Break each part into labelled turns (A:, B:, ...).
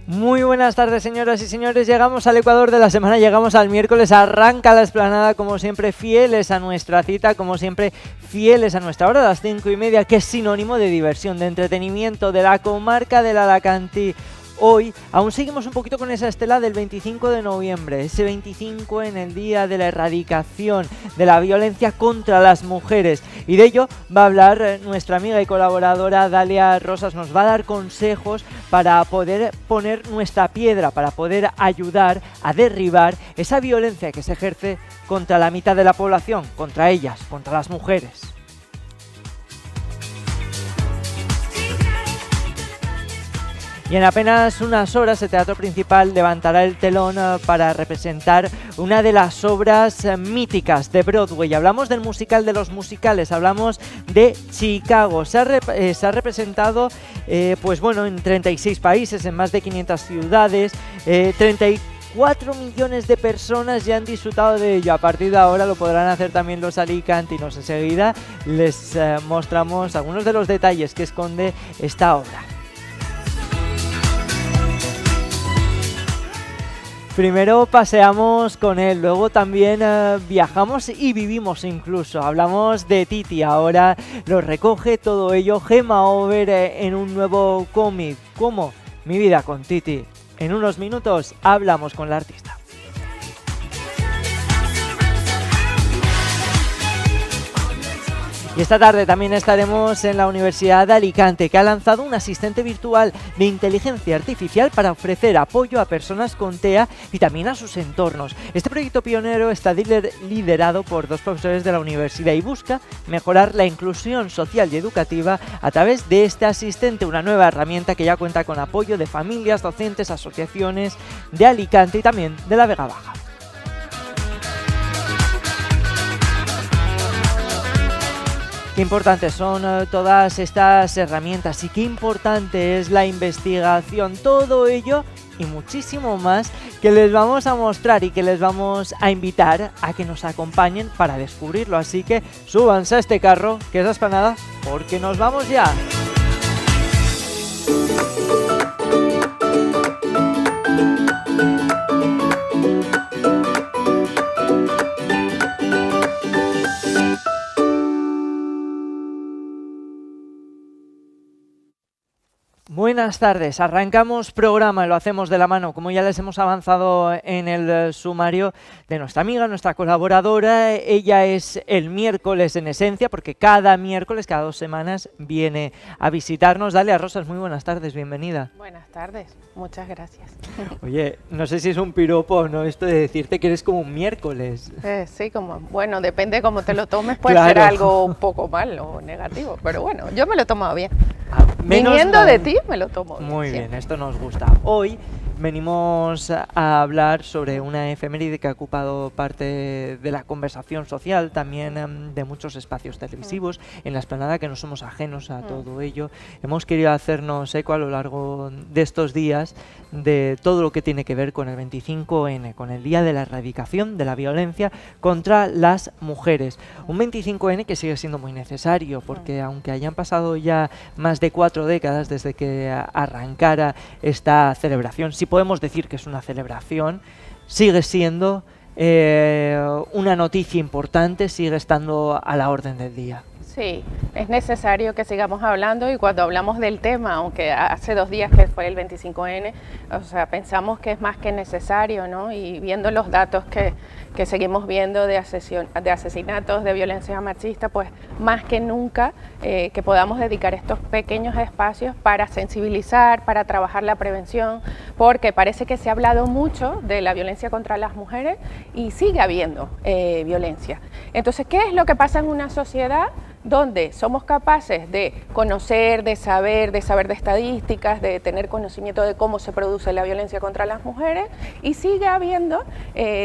A: Muy buenas tardes, señoras y señores. Llegamos al Ecuador de la semana, llegamos al miércoles, arranca la explanada, como siempre, fieles a nuestra cita, como siempre, fieles a nuestra hora, a las 5:30, que es sinónimo de diversión, de entretenimiento, de la comarca del Alacantí. Hoy aún seguimos un poquito con esa estela del 25 de noviembre, ese 25 en el día de la erradicación de la violencia contra las mujeres, y de ello va a hablar nuestra amiga y colaboradora Dalia Rosas. Nos va a dar consejos para poder poner nuestra piedra, para poder ayudar a derribar esa violencia que se ejerce contra la mitad de la población, contra ellas, contra las mujeres. Y en apenas unas horas el Teatro Principal levantará el telón para representar una de las obras míticas de Broadway. Hablamos del musical de los musicales, hablamos de Chicago. Se ha representado en 36 países, en más de 500 ciudades, 34 millones de personas ya han disfrutado de ello. A partir de ahora lo podrán hacer también los alicantinos. Enseguida les mostramos algunos de los detalles que esconde esta obra. Primero paseamos con él, luego también viajamos y vivimos incluso. Hablamos de Titi, ahora lo recoge todo ello Gemma Over en un nuevo cómic. ¿Cómo? Mi vida con Titi. En unos minutos hablamos con la artista. Y esta tarde también estaremos en la Universidad de Alicante, que ha lanzado un asistente virtual de inteligencia artificial para ofrecer apoyo a personas con TEA y también a sus entornos. Este proyecto pionero está liderado por dos profesores de la universidad y busca mejorar la inclusión social y educativa a través de este asistente, una nueva herramienta que ya cuenta con apoyo de familias, docentes, asociaciones de Alicante y también de la Vega Baja. Qué importantes son todas estas herramientas y qué importante es la investigación. Todo ello y muchísimo más que les vamos a mostrar y que les vamos a invitar a que nos acompañen para descubrirlo. Así que súbanse a este carro, que es la explanada, porque nos vamos ya. Buenas tardes, arrancamos programa, lo hacemos de la mano, como ya les hemos avanzado en el sumario, de nuestra amiga, nuestra colaboradora. Ella es el miércoles en esencia, porque cada miércoles, cada 2 semanas, viene a visitarnos. Dalia Rosas, muy buenas tardes, bienvenida.
B: Buenas tardes, muchas gracias.
A: Oye, no sé si es un piropo o no esto de decirte que eres como un miércoles.
B: Sí, bueno, depende cómo te lo tomes, puede ser algo un poco malo o negativo, pero bueno, yo me lo he tomado bien. Viniendo de ti, me lo tomo bien.
A: Muy
B: siempre.
A: bien, esto nos gusta. Hoy venimos a hablar sobre una efeméride que ha ocupado parte de la conversación social, también de muchos espacios televisivos, en la explanada, que no somos ajenos a todo ello. Hemos querido hacernos eco a lo largo de estos días de todo lo que tiene que ver con el 25N, con el Día de la Erradicación de la Violencia contra las Mujeres. Un 25N que sigue siendo muy necesario, porque aunque hayan pasado ya más de 4 décadas desde que arrancara esta celebración, si podemos decir que es una celebración, sigue siendo una noticia importante, sigue estando a la orden del día.
B: Sí, es necesario que sigamos hablando, y cuando hablamos del tema, aunque hace 2 días que fue el 25N, o sea, pensamos que es más que necesario, ¿no? Y viendo los datos que seguimos viendo de asesinatos, de violencia machista, pues más que nunca que podamos dedicar estos pequeños espacios para sensibilizar, para trabajar la prevención, porque parece que se ha hablado mucho de la violencia contra las mujeres y sigue habiendo violencia. Entonces, ¿qué es lo que pasa en una sociedad donde somos capaces de conocer, de saber de estadísticas, de tener conocimiento de cómo se produce la violencia contra las mujeres, y sigue habiendo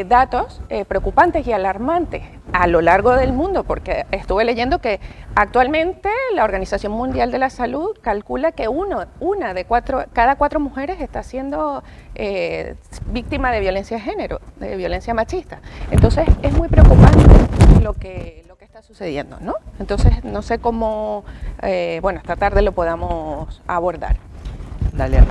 B: datos preocupantes y alarmantes a lo largo del mundo? Porque estuve leyendo que actualmente la Organización Mundial de la Salud calcula que cada 4 mujeres está siendo víctima de violencia de género, de violencia machista. Entonces es muy preocupante lo que está sucediendo, ¿no? Entonces no sé cómo, esta tarde lo podamos abordar.
A: Dalia.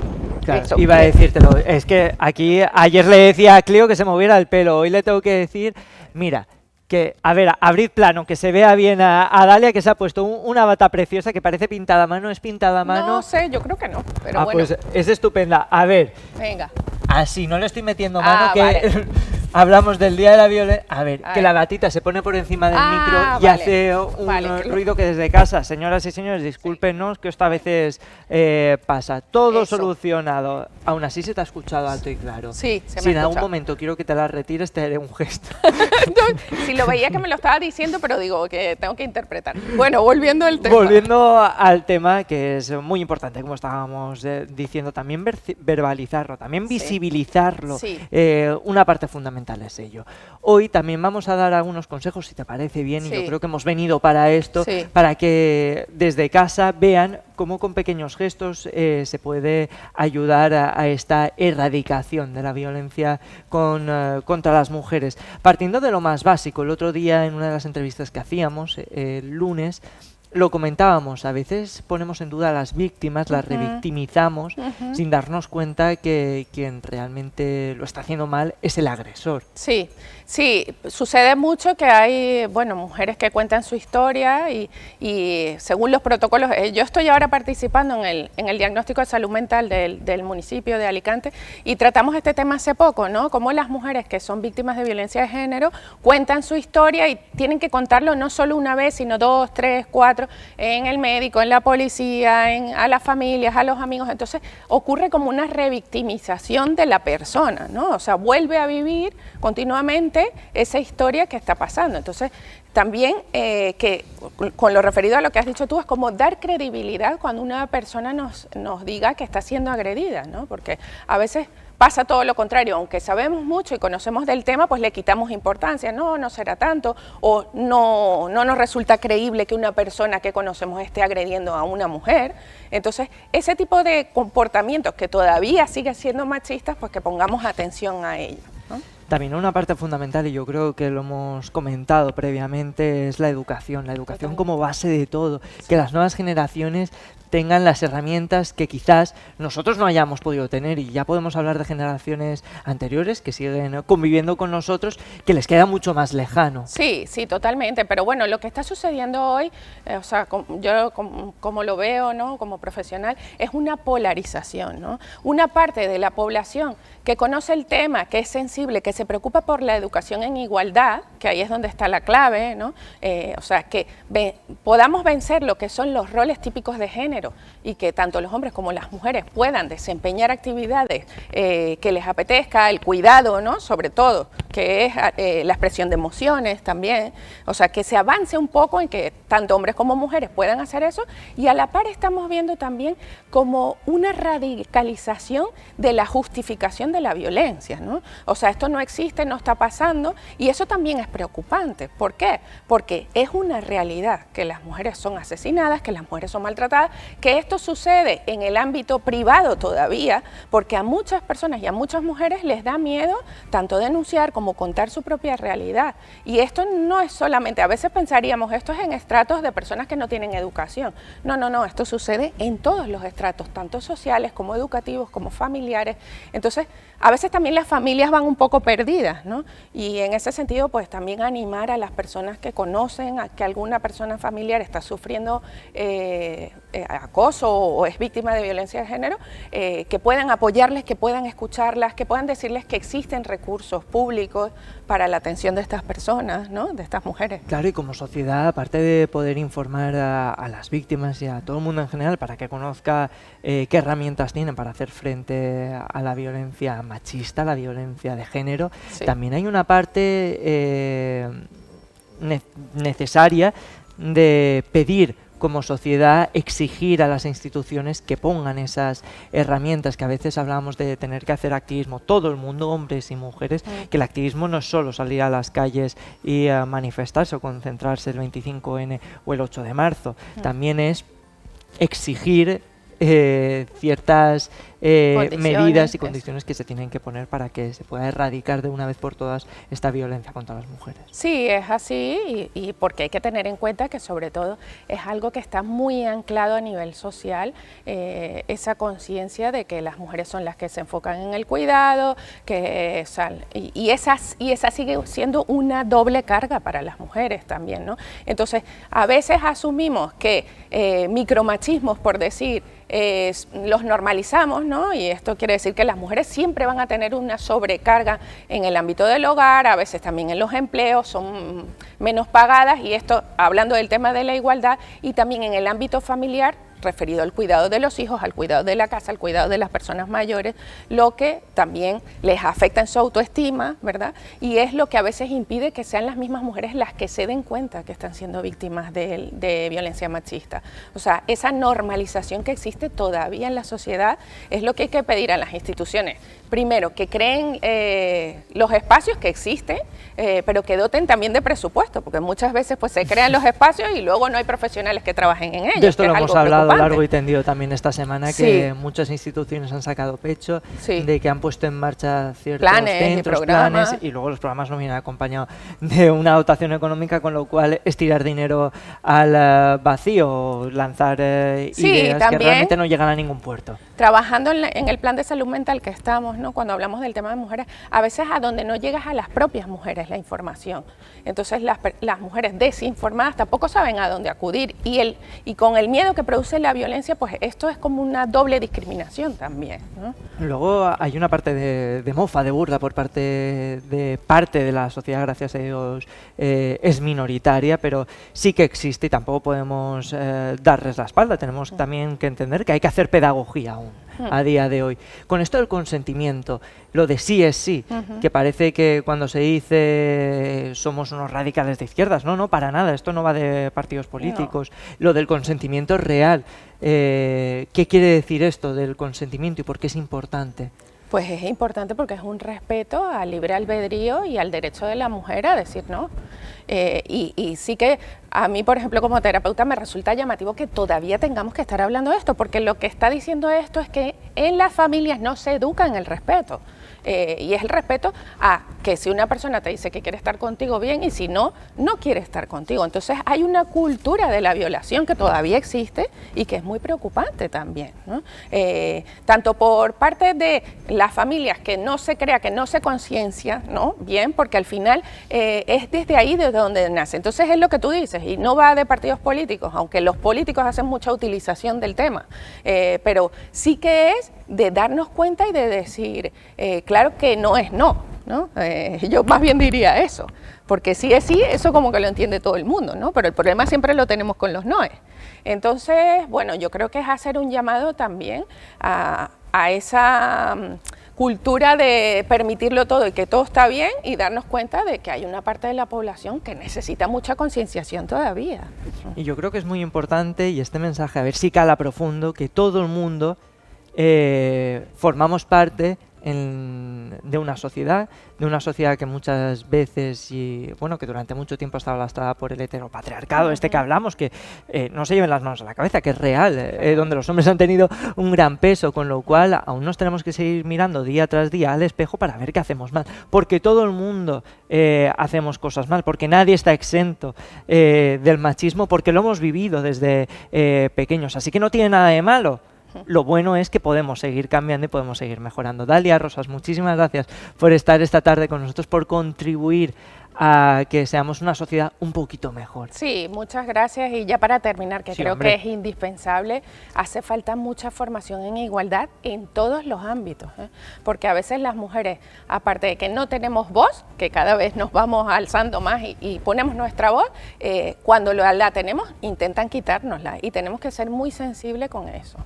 A: Claro,
B: Eso,
A: iba a decírtelo. Es que aquí ayer le decía a Cleo que se moviera el pelo. Hoy le tengo que decir, mira, que, a ver, abrid plano, que se vea bien a Dalia, que se ha puesto una bata preciosa que parece pintada a mano. ¿Es pintada a mano?
B: No sé, yo creo que no, pero bueno.
A: Pues es estupenda. A ver.
B: Venga.
A: Así, no le estoy metiendo mano, que
B: vale.
A: hablamos del Día de la Violencia. A ver,
B: A
A: que
B: ver.
A: la batita se pone por encima del micro y
B: vale.
A: hace un ruido que desde casa, señoras y señores, discúlpenos, que esto a veces pasa. Todo
B: Eso.
A: solucionado. Aún así se te ha escuchado alto y claro.
B: Sí, se me
A: Si
B: ha
A: en algún
B: escuchado.
A: momento quiero que te la retires, te haré un gesto.
B: Si lo veía que me lo estaba diciendo, pero digo que tengo que interpretar. Bueno, volviendo al tema.
A: Volviendo al tema, que es muy importante, como estábamos diciendo, también verbalizarlo, también
B: Sí.
A: visibilizarlo.
B: Sí.
A: Una parte fundamental es ello. Hoy también vamos a dar algunos consejos, si te parece bien, y
B: Sí.
A: yo creo que hemos venido para esto,
B: Sí.
A: para que desde casa vean cómo con pequeños gestos se puede ayudar a esta erradicación de la violencia contra las mujeres. Partiendo de lo más básico, el otro día en una de las entrevistas que hacíamos, el lunes, lo comentábamos, a veces ponemos en duda a las víctimas, las revictimizamos sin darnos cuenta que quien realmente lo está haciendo mal es el agresor.
B: Sí, sí, sucede mucho que hay, bueno, mujeres que cuentan su historia y según los protocolos, yo estoy ahora participando en el diagnóstico de salud mental del municipio de Alicante y tratamos este tema hace poco, ¿no? Cómo las mujeres que son víctimas de violencia de género cuentan su historia y tienen que contarlo no solo una vez, sino 2, 3, 4, en el médico, en la policía, a las familias, a los amigos. Entonces ocurre como una revictimización de la persona, ¿no? O sea, vuelve a vivir continuamente esa historia que está pasando. Entonces, también que con lo referido a lo que has dicho tú, es como dar credibilidad cuando una persona nos diga que está siendo agredida, ¿no? Porque a veces pasa todo lo contrario, aunque sabemos mucho y conocemos del tema, pues le quitamos importancia, no será tanto, o no nos resulta creíble que una persona que conocemos esté agrediendo a una mujer. Entonces, ese tipo de comportamientos que todavía siguen siendo machistas, pues que pongamos atención a ello, ¿no?
A: También una parte fundamental, y yo creo que lo hemos comentado previamente, es la educación como base de todo, que las nuevas generaciones tengan las herramientas que quizás nosotros no hayamos podido tener, y ya podemos hablar de generaciones anteriores que siguen conviviendo con nosotros, que les queda mucho más lejano.
B: Sí, sí, totalmente, pero bueno, lo que está sucediendo hoy, o sea, yo como lo veo, ¿no? Como profesional, es una polarización, ¿no? Una parte de la población que conoce el tema, que es sensible, que se preocupa por la educación en igualdad, que ahí es donde está la clave, ¿no? O sea, que podamos vencer lo que son los roles típicos de género y que tanto los hombres como las mujeres puedan desempeñar actividades que les apetezca, el cuidado, ¿no? Sobre todo, que es la expresión de emociones también, o sea, que se avance un poco en que tanto hombres como mujeres puedan hacer eso, y a la par estamos viendo también como una radicalización de la justificación de la violencia, ¿no? O sea, esto no existe, no está pasando, y eso también es preocupante. ¿Por qué? Porque es una realidad que las mujeres son asesinadas, que las mujeres son maltratadas, que esto sucede en el ámbito privado todavía, porque a muchas personas y a muchas mujeres les da miedo tanto denunciar como contar su propia realidad. Y esto no es solamente, a veces pensaríamos, esto es en estratos de personas que no tienen educación. No, esto sucede en todos los estratos, tanto sociales como educativos, como familiares. Entonces, a veces también las familias van un poco perdidas, ¿no? Y en ese sentido, pues también animar a las personas que conocen a que alguna persona familiar está sufriendo acoso o es víctima de violencia de género, que puedan apoyarles, que puedan escucharlas, que puedan decirles que existen recursos públicos para la atención de estas personas, ¿no? De estas mujeres.
A: Claro, y como sociedad, aparte de poder informar a las víctimas y a todo el mundo en general para que conozca qué herramientas tienen para hacer frente a la violencia machista, la violencia de género,
B: Sí.
A: también hay una parte necesaria de pedir como sociedad, exigir a las instituciones que pongan esas herramientas, que a veces hablamos de tener que hacer activismo, todo el mundo, hombres y mujeres, que el activismo no es solo salir a las calles y manifestarse o concentrarse el 25N o el 8 de marzo, también es exigir ciertas medidas y condiciones que se tienen que poner para que se pueda erradicar de una vez por todas esta violencia contra las mujeres.
B: Sí, es así y porque hay que tener en cuenta que sobre todo es algo que está muy anclado a nivel social, esa conciencia de que las mujeres son las que se enfocan en el cuidado, y esa sigue siendo una doble carga para las mujeres también, ¿no? Entonces, a veces asumimos que micromachismos, por decir, los normalizamos, ¿no? Y esto quiere decir que las mujeres siempre van a tener una sobrecarga en el ámbito del hogar, a veces también en los empleos, son menos pagadas, y esto hablando del tema de la igualdad, y también en el ámbito familiar, referido al cuidado de los hijos, al cuidado de la casa, al cuidado de las personas mayores, lo que también les afecta en su autoestima, ¿verdad? Y es lo que a veces impide que sean las mismas mujeres las que se den cuenta que están siendo víctimas de violencia machista. O sea, esa normalización que existe todavía en la sociedad es lo que hay que pedir a las instituciones. Primero, que creen los espacios que existen, pero que doten también de presupuesto, porque muchas veces pues se crean los espacios y luego no hay profesionales que trabajen en ellos.
A: De esto lo hemos hablado
B: preocupante.
A: largo y tendido también esta semana, que muchas instituciones han sacado pecho de que han puesto en marcha ciertos centros, planes, y luego los programas no vienen acompañados de una dotación económica, con lo cual es tirar dinero al vacío, lanzar ideas que realmente no llegan a ningún puerto.
B: Trabajando en el plan de salud mental que estamos, ¿no? Cuando hablamos del tema de mujeres, a veces a donde no llegas a las propias mujeres la información. Entonces las mujeres desinformadas tampoco saben a dónde acudir, y con el miedo que produce la violencia, pues esto es como una doble discriminación también, ¿no?
A: Luego hay una parte de mofa, de burla por parte de la sociedad, gracias a Dios es minoritaria, pero sí que existe y tampoco podemos darles la espalda. Tenemos también que entender que hay que hacer pedagogía aún a día de hoy. Con esto del consentimiento, lo de sí es sí, que parece que cuando se dice somos unos radicales de izquierdas, no, para nada, esto no va de partidos políticos. Lo del consentimiento real, ¿qué quiere decir esto del consentimiento y por qué es importante?
B: Pues es importante porque es un respeto al libre albedrío y al derecho de la mujer a decir no. Y sí que a mí, por ejemplo, como terapeuta me resulta llamativo que todavía tengamos que estar hablando de esto, porque lo que está diciendo esto es que en las familias no se educa en el respeto. Y es el respeto a que si una persona te dice que quiere estar contigo, bien, y si no, no quiere estar contigo. Entonces hay una cultura de la violación que todavía existe y que es muy preocupante también, ¿no? Tanto por parte de las familias, que no se crea, que no se conciencia, ¿no? Bien, porque al final es desde ahí desde donde nace. Entonces es lo que tú dices, y no va de partidos políticos, aunque los políticos hacen mucha utilización del tema, pero sí que es de darnos cuenta y de decir, claro que no es no, ¿no? Yo más bien diría eso, porque sí es sí, eso como que lo entiende todo el mundo, ¿no? Pero el problema siempre lo tenemos con los noes. Entonces, bueno, yo creo que es hacer un llamado también a esa cultura de permitirlo todo y que todo está bien, y darnos cuenta de que hay una parte de la población que necesita mucha concienciación todavía.
A: Y yo creo que es muy importante, y este mensaje a ver si cala profundo, que todo el mundo formamos parte de una sociedad que muchas veces, y bueno, que durante mucho tiempo ha estado lastrada por el heteropatriarcado, que hablamos, que no se lleven las manos a la cabeza, que es real, donde los hombres han tenido un gran peso, con lo cual aún nos tenemos que seguir mirando día tras día al espejo para ver qué hacemos mal, porque todo el mundo hacemos cosas mal, porque nadie está exento del machismo, porque lo hemos vivido desde pequeños, así que no tiene nada de malo. Lo bueno es que podemos seguir cambiando y podemos seguir mejorando. Dalia Rosas, muchísimas gracias por estar esta tarde con nosotros, por contribuir a que seamos una sociedad un poquito mejor.
B: Sí, muchas gracias. Y ya para terminar, que creo que es indispensable, hace falta mucha formación en igualdad en todos los ámbitos, porque a veces las mujeres, aparte de que no tenemos voz, que cada vez nos vamos alzando más y ponemos nuestra voz, cuando la tenemos intentan quitárnosla, y tenemos que ser muy sensibles con eso.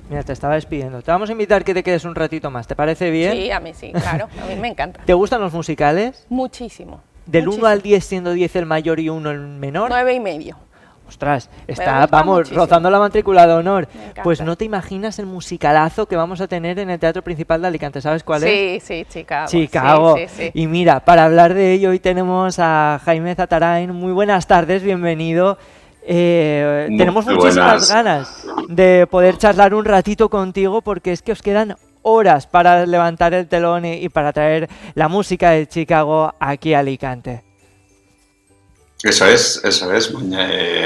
A: Mira, te estaba despidiendo. Te vamos a invitar que te quedes un ratito más. ¿Te parece bien?
B: Sí, a mí sí, claro. A mí me encanta.
A: ¿Te gustan los musicales?
B: Muchísimo.
A: Del 1 al 10, siendo 10 el mayor y 1 el menor.
B: 9,5.
A: Ostras, está, vamos, muchísimo, rozando la matrícula de honor. Pues no te imaginas el musicalazo que vamos a tener en el Teatro Principal de Alicante. ¿Sabes cuál es?
B: Sí, Chicago.
A: Chicago.
B: Sí.
A: Y mira, para hablar de ello, hoy tenemos a Jaime Zatarain. Muy buenas tardes, bienvenido.
C: Muy
A: Tenemos muchísimas
C: buenas.
A: ganas de poder charlar un ratito contigo porque es que os quedan horas para levantar el telón y para traer la música de Chicago aquí a Alicante.
C: Eso es, eso es.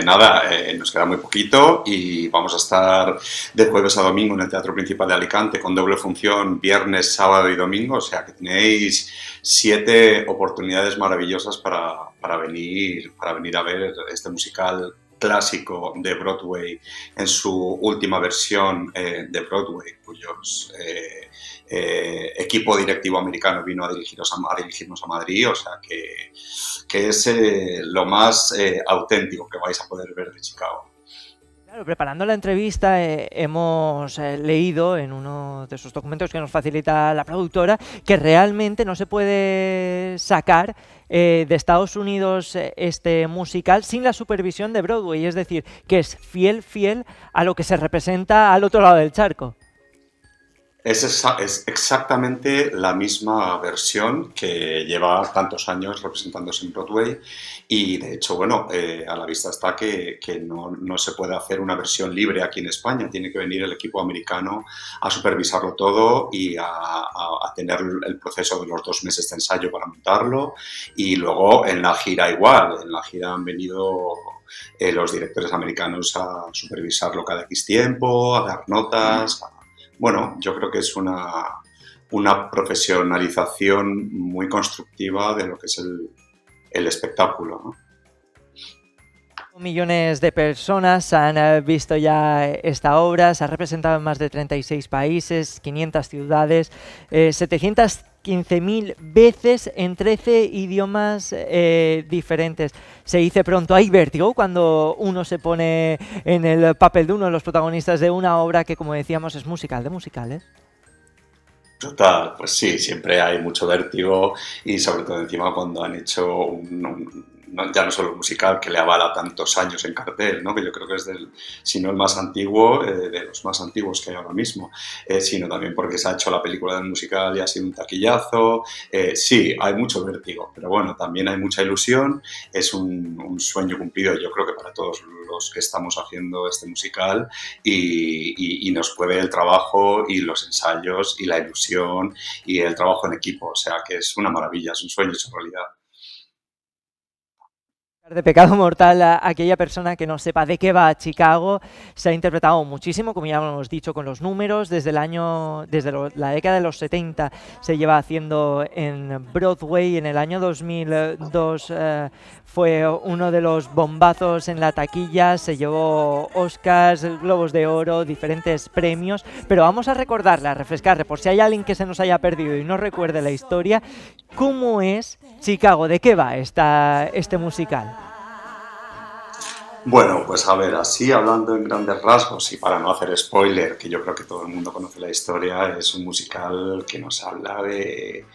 C: Nada, nos queda muy poquito y vamos a estar de jueves a domingo en el Teatro Principal de Alicante con doble función viernes, sábado y domingo. O sea que tenéis 7 oportunidades maravillosas para venir a ver este musical clásico de Broadway en su última versión de Broadway, cuyos equipo directivo americano vino a dirigirnos a Madrid. O sea que es lo más auténtico que vais a poder ver de Chicago.
A: Claro, preparando la entrevista hemos leído en uno de esos documentos que nos facilita la productora que realmente no se puede sacar de Estados Unidos este musical sin la supervisión de Broadway, es decir, que es fiel a lo que se representa al otro lado del charco.
C: Es exactamente la misma versión que lleva tantos años representándose en Broadway y de hecho, bueno, a la vista está que no se puede hacer una versión libre aquí en España, tiene que venir el equipo americano a supervisarlo todo y a tener el proceso de los 2 meses de ensayo para montarlo y luego en la gira igual, en la gira han venido los directores americanos a supervisarlo cada X tiempo, a dar notas, bueno, yo creo que es una profesionalización muy constructiva de lo que es el espectáculo, ¿no?
A: Millones de personas han visto ya esta obra, se ha representado en más de 36 países, 500 ciudades, 715.000 veces en 13 idiomas diferentes. Se dice pronto, hay vértigo cuando uno se pone en el papel de uno de los protagonistas de una obra que, como decíamos, es musical de musicales.
C: Total, pues sí, siempre hay mucho vértigo y sobre todo encima cuando han hecho ya no solo un musical que le avala tantos años en cartel, ¿no? Que yo creo que es si no el más antiguo, de los más antiguos que hay ahora mismo, sino también porque se ha hecho la película del musical y ha sido un taquillazo. Sí, hay mucho vértigo, pero bueno, también hay mucha ilusión, es un sueño cumplido, yo creo que para todos los que estamos haciendo este musical y nos puede el trabajo y los ensayos y la ilusión y el trabajo en equipo, o sea que es una maravilla, es un sueño hecho realidad.
A: De pecado mortal a aquella persona que no sepa de qué va Chicago. Se ha interpretado muchísimo, como ya hemos dicho, con los números. Desde la década de los 70 se lleva haciendo en Broadway. En el año 2002 fue uno de los bombazos en la taquilla. Se llevó Oscars, Globos de Oro, diferentes premios. Pero vamos a recordarle, a refrescarle, por si hay alguien que se nos haya perdido y no recuerde la historia, ¿cómo es Chicago? ¿De qué va este musical?
C: Bueno, pues a ver, así hablando en grandes rasgos y para no hacer spoiler, que yo creo que todo el mundo conoce la historia, es un musical que nos habla de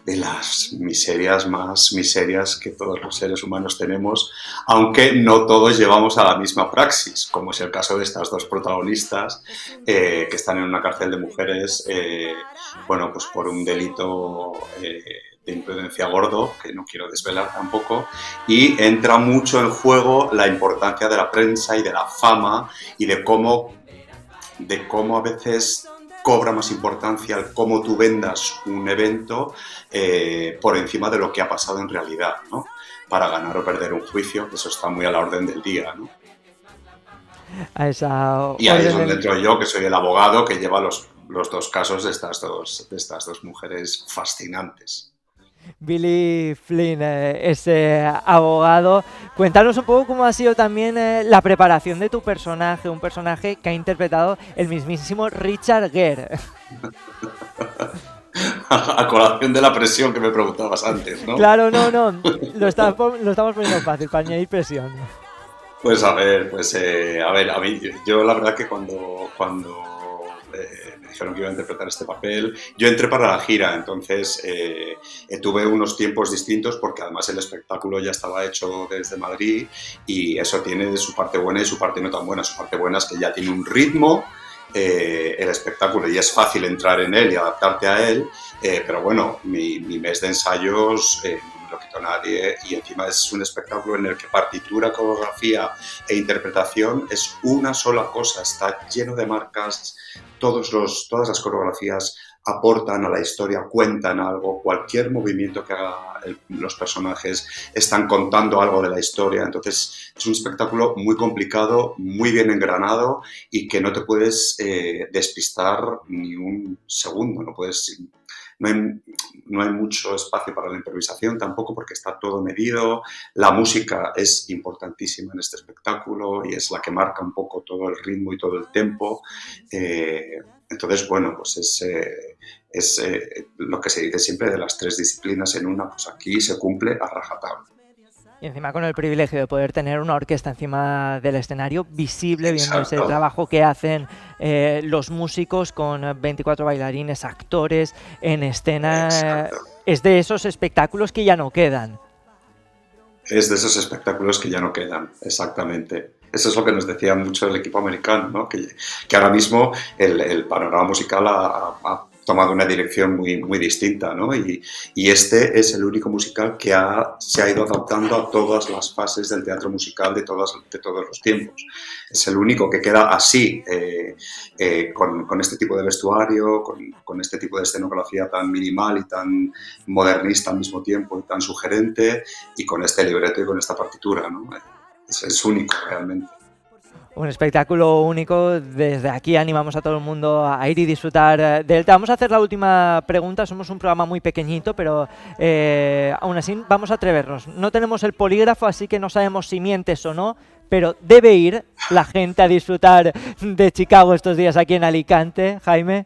C: las miserias más miserias que todos los seres humanos tenemos, aunque no todos llevamos a la misma praxis, como es el caso de estas dos protagonistas que están en una cárcel de mujeres, bueno, pues por un delito de imprudencia gordo, que no quiero desvelar tampoco, y entra mucho en juego la importancia de la prensa y de la fama y de cómo a veces cobra más importancia el cómo tú vendas un evento por encima de lo que ha pasado en realidad, ¿no? Para ganar o perder un juicio, eso está muy a la orden del día, ¿no? Y ahí es donde entro yo, que soy el abogado que lleva los dos casos de estas dos mujeres fascinantes.
A: Billy Flynn, ese abogado. Cuéntanos un poco cómo ha sido también la preparación de tu personaje, un personaje que ha interpretado el mismísimo Richard Gere.
C: A colación de la presión que me preguntabas antes, ¿no?
A: Claro, no, lo estamos poniendo fácil para añadir presión.
C: Pues a ver, a mí, yo la verdad que cuando me dijeron que iba a interpretar este papel, yo entré para la gira, entonces tuve unos tiempos distintos porque además el espectáculo ya estaba hecho desde Madrid y eso tiene su parte buena y su parte no tan buena. Su parte buena es que ya tiene un ritmo el espectáculo y es fácil entrar en él y adaptarte a él, pero bueno, mi mes de ensayos no me lo quitó nadie, y encima es un espectáculo en el que partitura, coreografía e interpretación es una sola cosa, está lleno de marcas, todas las coreografías aportan a la historia, cuentan algo, cualquier movimiento que hagan los personajes están contando algo de la historia, entonces es un espectáculo muy complicado, muy bien engranado y que no te puedes despistar ni un segundo, no hay mucho espacio para la improvisación tampoco porque está todo medido, la música es importantísima en este espectáculo y es la que marca un poco todo el ritmo y todo el tempo. Entonces, bueno, pues es lo que se dice siempre de las 3 disciplinas en una, pues aquí se cumple a rajatabla.
A: Y encima con el privilegio de poder tener una orquesta encima del escenario, visible, viendo ese trabajo que hacen los músicos con 24 bailarines, actores en escena.
C: Exacto.
A: Es de esos espectáculos que ya no quedan.
C: Es de esos espectáculos que ya no quedan, exactamente. Eso es lo que nos decía mucho el equipo americano, ¿no? Que ahora mismo el panorama musical ha tomado una dirección muy distinta, ¿no? Y este es el único musical que se ha ido adaptando a todas las fases del teatro musical de todos los tiempos. Es el único que queda así, con este tipo de vestuario, con este tipo de escenografía tan minimal y tan modernista al mismo tiempo y tan sugerente, y con este libreto y con esta partitura, ¿no? Es único realmente.
A: Un espectáculo único. Desde aquí animamos a todo el mundo a ir y disfrutar de él. Te vamos a hacer la última pregunta. Somos un programa muy pequeñito, pero aún así vamos a atrevernos. No tenemos el polígrafo, así que no sabemos si mientes o no, pero debe ir la gente a disfrutar de Chicago estos días aquí en Alicante, Jaime.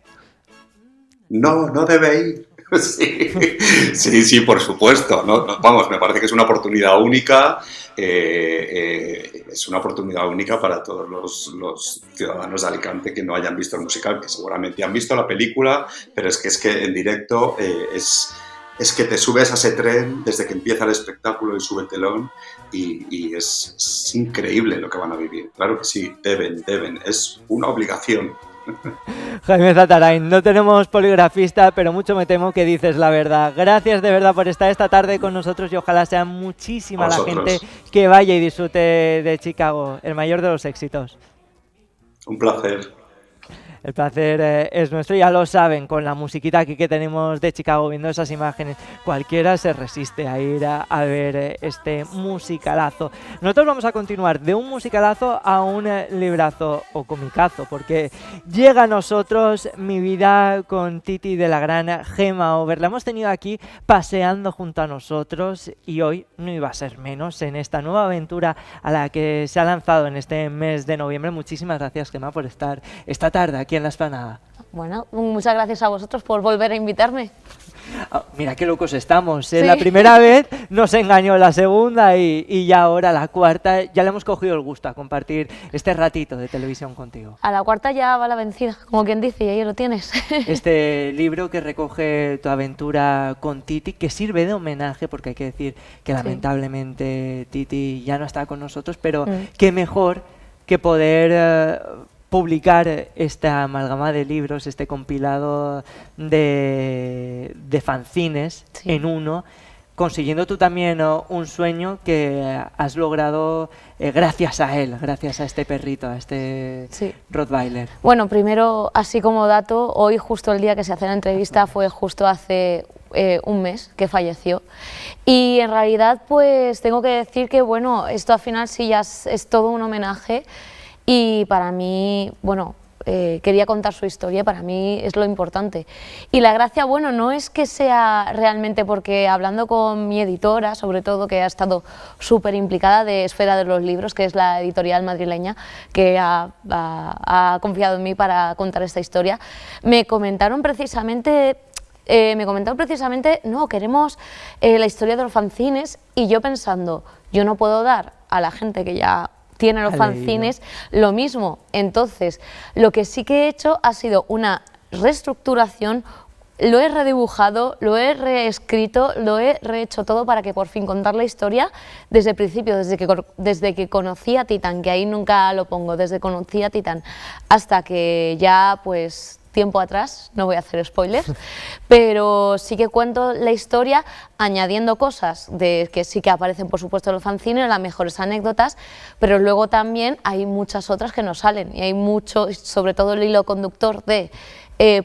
C: No debe ir. Sí, por supuesto. Vamos, me parece que es una oportunidad única. Es una oportunidad única para todos los ciudadanos de Alicante que no hayan visto el musical, que seguramente han visto la película, pero es que en directo es que te subes a ese tren desde que empieza el espectáculo y sube el telón y es increíble lo que van a vivir. Claro que sí, deben, es una obligación.
A: Jaime Zatarain, no tenemos poligrafista, pero mucho me temo que dices la verdad. Gracias de verdad por estar esta tarde con nosotros y ojalá sea muchísima la gente que vaya y disfrute de Chicago, el mayor de los éxitos.
C: Un placer.
A: El placer es nuestro, ya lo saben, con la musiquita aquí que tenemos de Chicago, viendo esas imágenes, cualquiera se resiste a ir a ver este musicalazo. Nosotros vamos a continuar de un musicalazo a un librazo o comicazo, porque llega a nosotros Mi vida con Titi de la gran Gemma Over. La hemos tenido aquí paseando junto a nosotros y hoy no iba a ser menos en esta nueva aventura a la que se ha lanzado en este mes de noviembre. Muchísimas gracias, Gemma, por estar esta tarde aquí en la Esplanada.
D: Bueno, muchas gracias a vosotros por volver a invitarme.
A: Mira qué locos estamos. Sí. La primera vez nos engañó, la segunda y ya ahora la cuarta. Ya le hemos cogido el gusto a compartir este ratito de televisión contigo.
D: A la cuarta ya va la vencida, como quien dice, y ahí lo tienes.
A: Este libro que recoge tu aventura con Titi, que sirve de homenaje, porque hay que decir que lamentablemente Titi ya no está con nosotros, pero qué mejor que poder publicar esta amalgama de libros, este compilado de fanzines en uno, consiguiendo tú también un sueño que has logrado gracias a él, gracias a este perrito, a este Rottweiler.
D: Bueno, primero, así como dato, hoy justo el día que se hace la entrevista fue justo hace un mes que falleció y en realidad pues tengo que decir que bueno, esto al final sí ya es todo un homenaje. Y para mí, bueno, quería contar su historia, para mí es lo importante. Y la gracia, bueno, no es que sea realmente porque hablando con mi editora, sobre todo, que ha estado súper implicada de Esfera de los Libros, que es la editorial madrileña, que ha confiado en mí para contar esta historia, me comentaron precisamente, no, queremos la historia de los fanzines, y yo pensando, yo no puedo dar a la gente que ya tiene los fanzines lo mismo. Entonces, lo que sí que he hecho ha sido una reestructuración, lo he redibujado, lo he reescrito, lo he rehecho todo para que por fin contar la historia desde el principio, desde que conocí a Titán, que ahí nunca lo pongo, desde que conocí a Titán hasta que ya pues tiempo atrás, no voy a hacer spoilers, pero sí que cuento la historia añadiendo cosas de que sí que aparecen por supuesto en los fanzines, las mejores anécdotas, pero luego también hay muchas otras que no salen y hay mucho, sobre todo el hilo conductor de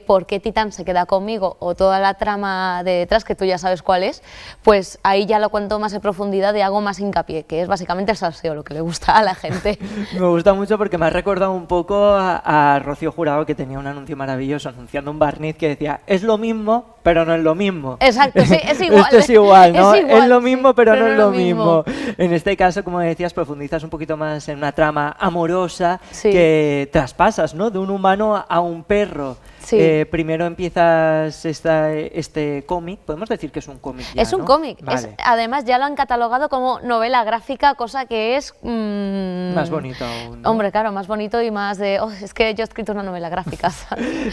D: por qué Titán se queda conmigo o toda la trama de detrás, que tú ya sabes cuál es, pues ahí ya lo cuento más en profundidad y hago más hincapié, que es básicamente el salseo, lo que le gusta a la gente.
A: Me gusta mucho porque me ha recordado un poco a Rocío Jurado, que tenía un anuncio maravilloso anunciando un barniz que decía: es lo mismo, pero no es lo mismo.
D: Exacto, sí, es igual.
A: Esto es igual, ¿no?
D: Es igual,
A: es lo mismo,
D: sí,
A: pero no es lo mismo. En este caso, como decías, profundizas un poquito más en una trama amorosa que traspasas, ¿no? De un humano a un perro. Sí. Primero empiezas este cómic, podemos decir que es un cómic ya,
D: es un
A: ¿no?
D: cómic,
A: Vale.
D: Además ya lo han catalogado como novela gráfica, cosa que es...
A: más bonito aún, ¿no?
D: Hombre, claro, más bonito y más de... Oh, es que yo he escrito una novela gráfica.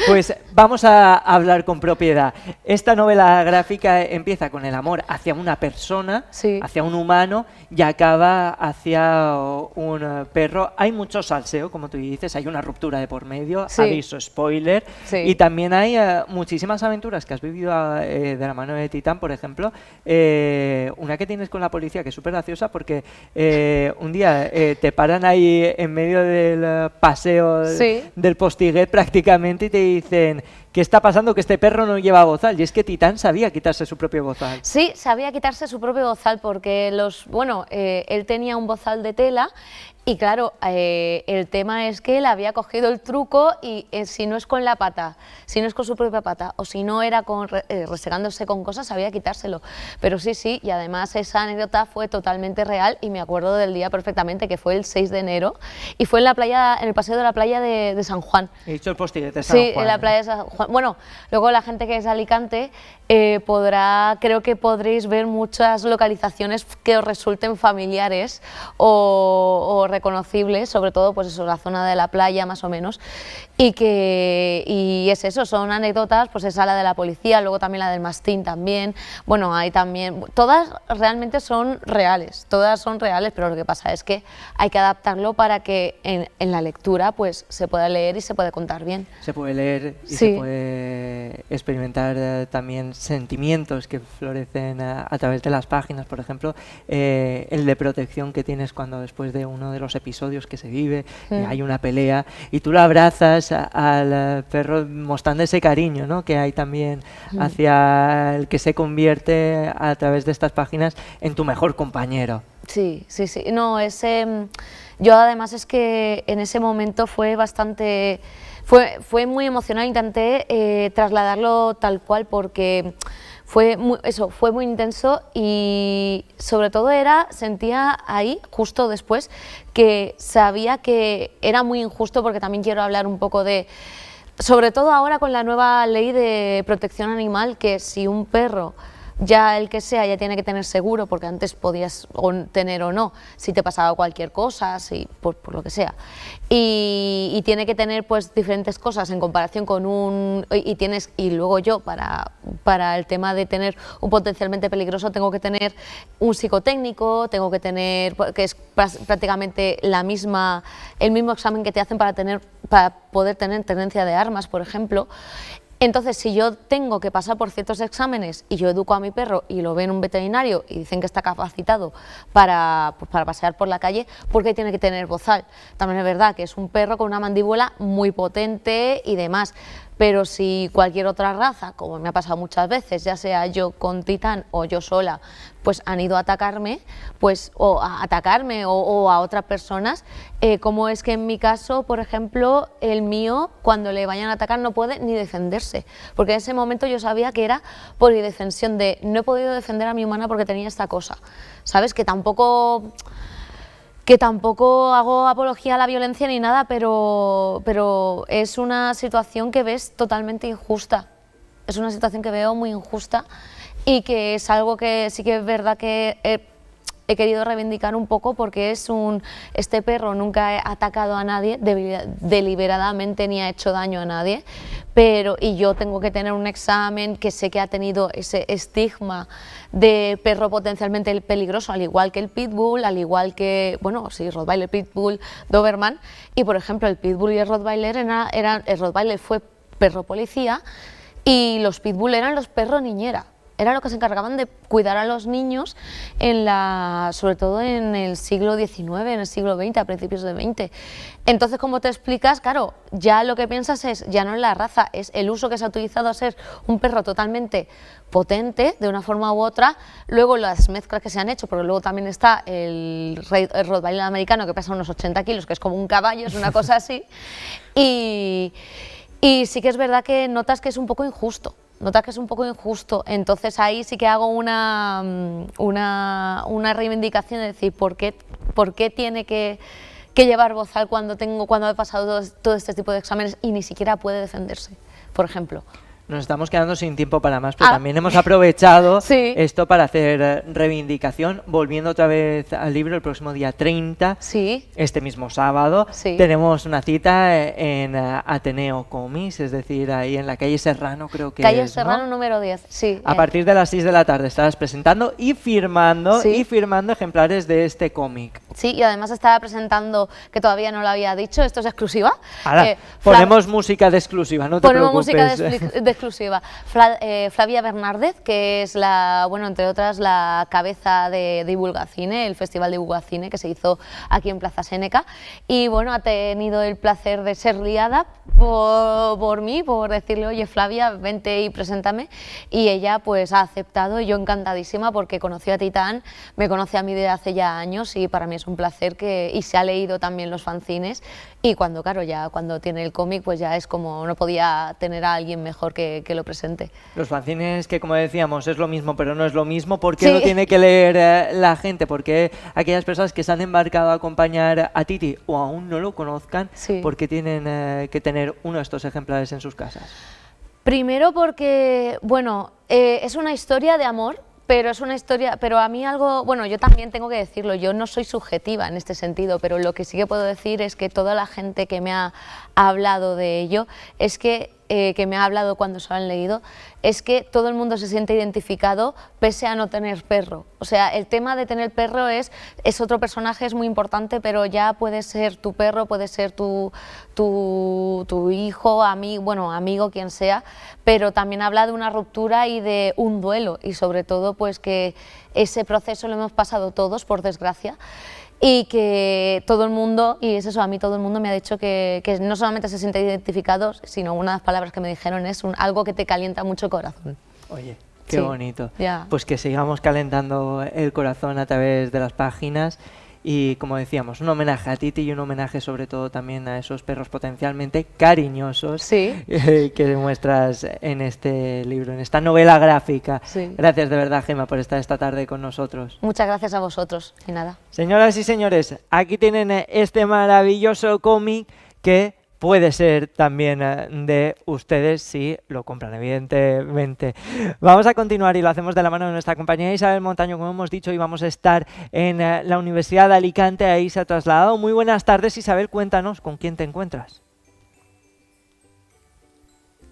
A: Pues vamos a hablar con propiedad. Esta novela gráfica empieza con el amor hacia una persona, hacia un humano, y acaba hacia un perro. Hay mucho salseo, como tú dices, hay una ruptura de por medio, aviso, spoiler. Y también hay muchísimas aventuras que has vivido de la mano de Titán, por ejemplo. Una que tienes con la policía, que es súper graciosa, porque un día te paran ahí en medio del paseo del Postiguet prácticamente y te dicen: ¿qué está pasando? Que este perro no lleva bozal. Y es que Titán sabía quitarse su propio bozal.
D: Sí, sabía quitarse su propio bozal porque él tenía un bozal de tela. Y claro, el tema es que él había cogido el truco y si no es con la pata, si no es con su propia pata o si no era resegándose con cosas, sabía quitárselo. Pero sí, y además esa anécdota fue totalmente real y me acuerdo del día perfectamente, que fue el 6 de enero y fue en el paseo de la playa de San Juan.
A: He dicho el Postiguet de San Juan.
D: Sí, en la playa de San Juan. Bueno, luego la gente que es de Alicante creo que podréis ver muchas localizaciones que os resulten familiares o reconocibles, sobre todo pues eso, la zona de la playa más o menos, y es eso, son anécdotas, pues esa la de la policía, luego también la del mastín también, bueno, hay también, todas realmente son reales, pero lo que pasa es que hay que adaptarlo para que en la lectura pues se pueda leer y se pueda contar bien.
A: Se puede leer y se puede experimentar también sentimientos que florecen a través de las páginas, por ejemplo, el de protección que tienes cuando después de uno de los episodios que se vive, hay una pelea y tú lo abrazas al perro mostrando ese cariño, ¿no? Que hay también hacia el que se convierte a través de estas páginas en tu mejor compañero.
D: Sí. No, yo además es que en ese momento fue muy emocional, intenté trasladarlo tal cual porque fue muy intenso y sobre todo sentía ahí, justo después, que sabía que era muy injusto, porque también quiero hablar un poco sobre todo ahora con la nueva ley de protección animal, que si un perro, ya el que sea, ya tiene que tener seguro, porque antes podías tener o no, si te pasaba cualquier cosa, por lo que sea, y tiene que tener pues diferentes cosas en comparación con y luego yo para el tema de tener un potencialmente peligroso tengo que tener un psicotécnico, tengo que tener, que es prácticamente el mismo examen que te hacen para poder tener tenencia de armas, por ejemplo. Entonces, si yo tengo que pasar por ciertos exámenes y yo educo a mi perro y lo ve en un veterinario y dicen que está capacitado para pasear por la calle, ¿por qué tiene que tener bozal? También es verdad que es un perro con una mandíbula muy potente y demás, pero si cualquier otra raza, como me ha pasado muchas veces, ya sea yo con Titán o yo sola, pues han ido a atacarme, o a otras personas, como es que en mi caso, por ejemplo, el mío, cuando le vayan a atacar no puede ni defenderse, porque en ese momento yo sabía que era por indefensión de no he podido defender a mi humana porque tenía esta cosa, ¿sabes? Que tampoco hago apología a la violencia ni nada, pero es una situación que ves totalmente injusta. Es una situación que veo muy injusta y que es algo que sí que es verdad que he querido reivindicar un poco, porque este perro nunca ha atacado a nadie deliberadamente ni ha hecho daño a nadie, y yo tengo que tener un examen que sé que ha tenido ese estigma de perro potencialmente peligroso, al igual que el pitbull, al igual que, Rottweiler, pitbull, doberman, y por ejemplo el pitbull y el rottweiler el rottweiler fue perro policía y los pitbull eran los perros niñera. Era lo que se encargaban de cuidar a los niños sobre todo en el siglo XIX, en el siglo XX, a principios del XX. Entonces, como te explicas, claro, ya lo que piensas ya no es la raza, es el uso que se ha utilizado a ser un perro totalmente potente, de una forma u otra, luego las mezclas que se han hecho, porque luego también está el Rottweiler americano, que pesa unos 80 kilos, que es como un caballo, es una cosa así, y sí que es verdad que notas que es un poco injusto. Entonces ahí sí que hago una reivindicación de decir por qué tiene que llevar bozal cuando he pasado todo este tipo de exámenes y ni siquiera puede defenderse, por ejemplo.
A: Nos estamos quedando sin tiempo para más, pero también hemos aprovechado
D: sí.
A: esto para hacer reivindicación. Volviendo otra vez al libro, el próximo día 30,
D: sí.
A: este mismo sábado,
D: sí.
A: tenemos una cita en Ateneo Comics, es decir, ahí en la calle Serrano, creo que
D: calle
A: es,
D: Serrano,
A: ¿no?
D: número 10, sí.
A: A partir de las 6 de la tarde estarás presentando y firmando,
D: sí.
A: ejemplares de este cómic.
D: Sí, y además estaba presentando, que todavía no lo había dicho, esto es exclusiva.
A: Ponemos música de exclusiva, no te preocupes.
D: Ponemos música de exclusiva. Flavia Bernárdez, que es entre otras, la cabeza de Divulgacine, el Festival de Divulgacine que se hizo aquí en Plaza Séneca. Y bueno, ha tenido el placer de ser liada por mí, por decirle, oye Flavia, vente y preséntame. Y ella pues ha aceptado, y yo encantadísima, porque conoció a Titán, me conoce a mí de hace ya años y para mí es un placer y se ha leído también los fanzines. Y cuando tiene el cómic, pues ya es como no podía tener a alguien mejor que lo presente.
A: Los fanzines, que como decíamos es lo mismo pero no es lo mismo, ¿por qué lo tiene que leer la gente? Porque aquellas personas que se han embarcado a acompañar a Titi o aún no lo conozcan, ¿por qué tienen que tener uno de estos ejemplares en sus casas?
D: Primero porque, bueno, es una historia de amor. Pero es una historia, pero a mí yo también tengo que decirlo, yo no soy subjetiva en este sentido, pero lo que sí que puedo decir es que toda la gente que me ha hablado de ello, es que me ha hablado cuando se lo han leído, es que todo el mundo se siente identificado pese a no tener perro. O sea, el tema de tener perro es otro personaje, es muy importante, pero ya puede ser tu perro, puede ser tu hijo, amigo, quien sea, pero también habla de una ruptura y de un duelo, y sobre todo pues que ese proceso lo hemos pasado todos, por desgracia, y que todo el mundo, y es eso, a mí todo el mundo me ha dicho que no solamente se siente identificados, sino una de las palabras que me dijeron es algo que te calienta mucho el corazón.
A: Oye, qué bonito.
D: Ya.
A: Pues que sigamos calentando el corazón a través de las páginas. Y como decíamos, un homenaje a Titi y un homenaje sobre todo también a esos perros potencialmente cariñosos que demuestras en este libro, en esta novela gráfica.
D: Sí.
A: Gracias de verdad, Gemma, por estar esta tarde con nosotros.
D: Muchas gracias a vosotros, y nada.
A: Señoras y señores, aquí tienen este maravilloso cómic que puede ser también de ustedes si lo compran, evidentemente. Vamos a continuar y lo hacemos de la mano de nuestra compañera Isabel Montaño, como hemos dicho, y vamos a estar en la Universidad de Alicante, ahí se ha trasladado. Muy buenas tardes, Isabel, cuéntanos, ¿con quién te encuentras?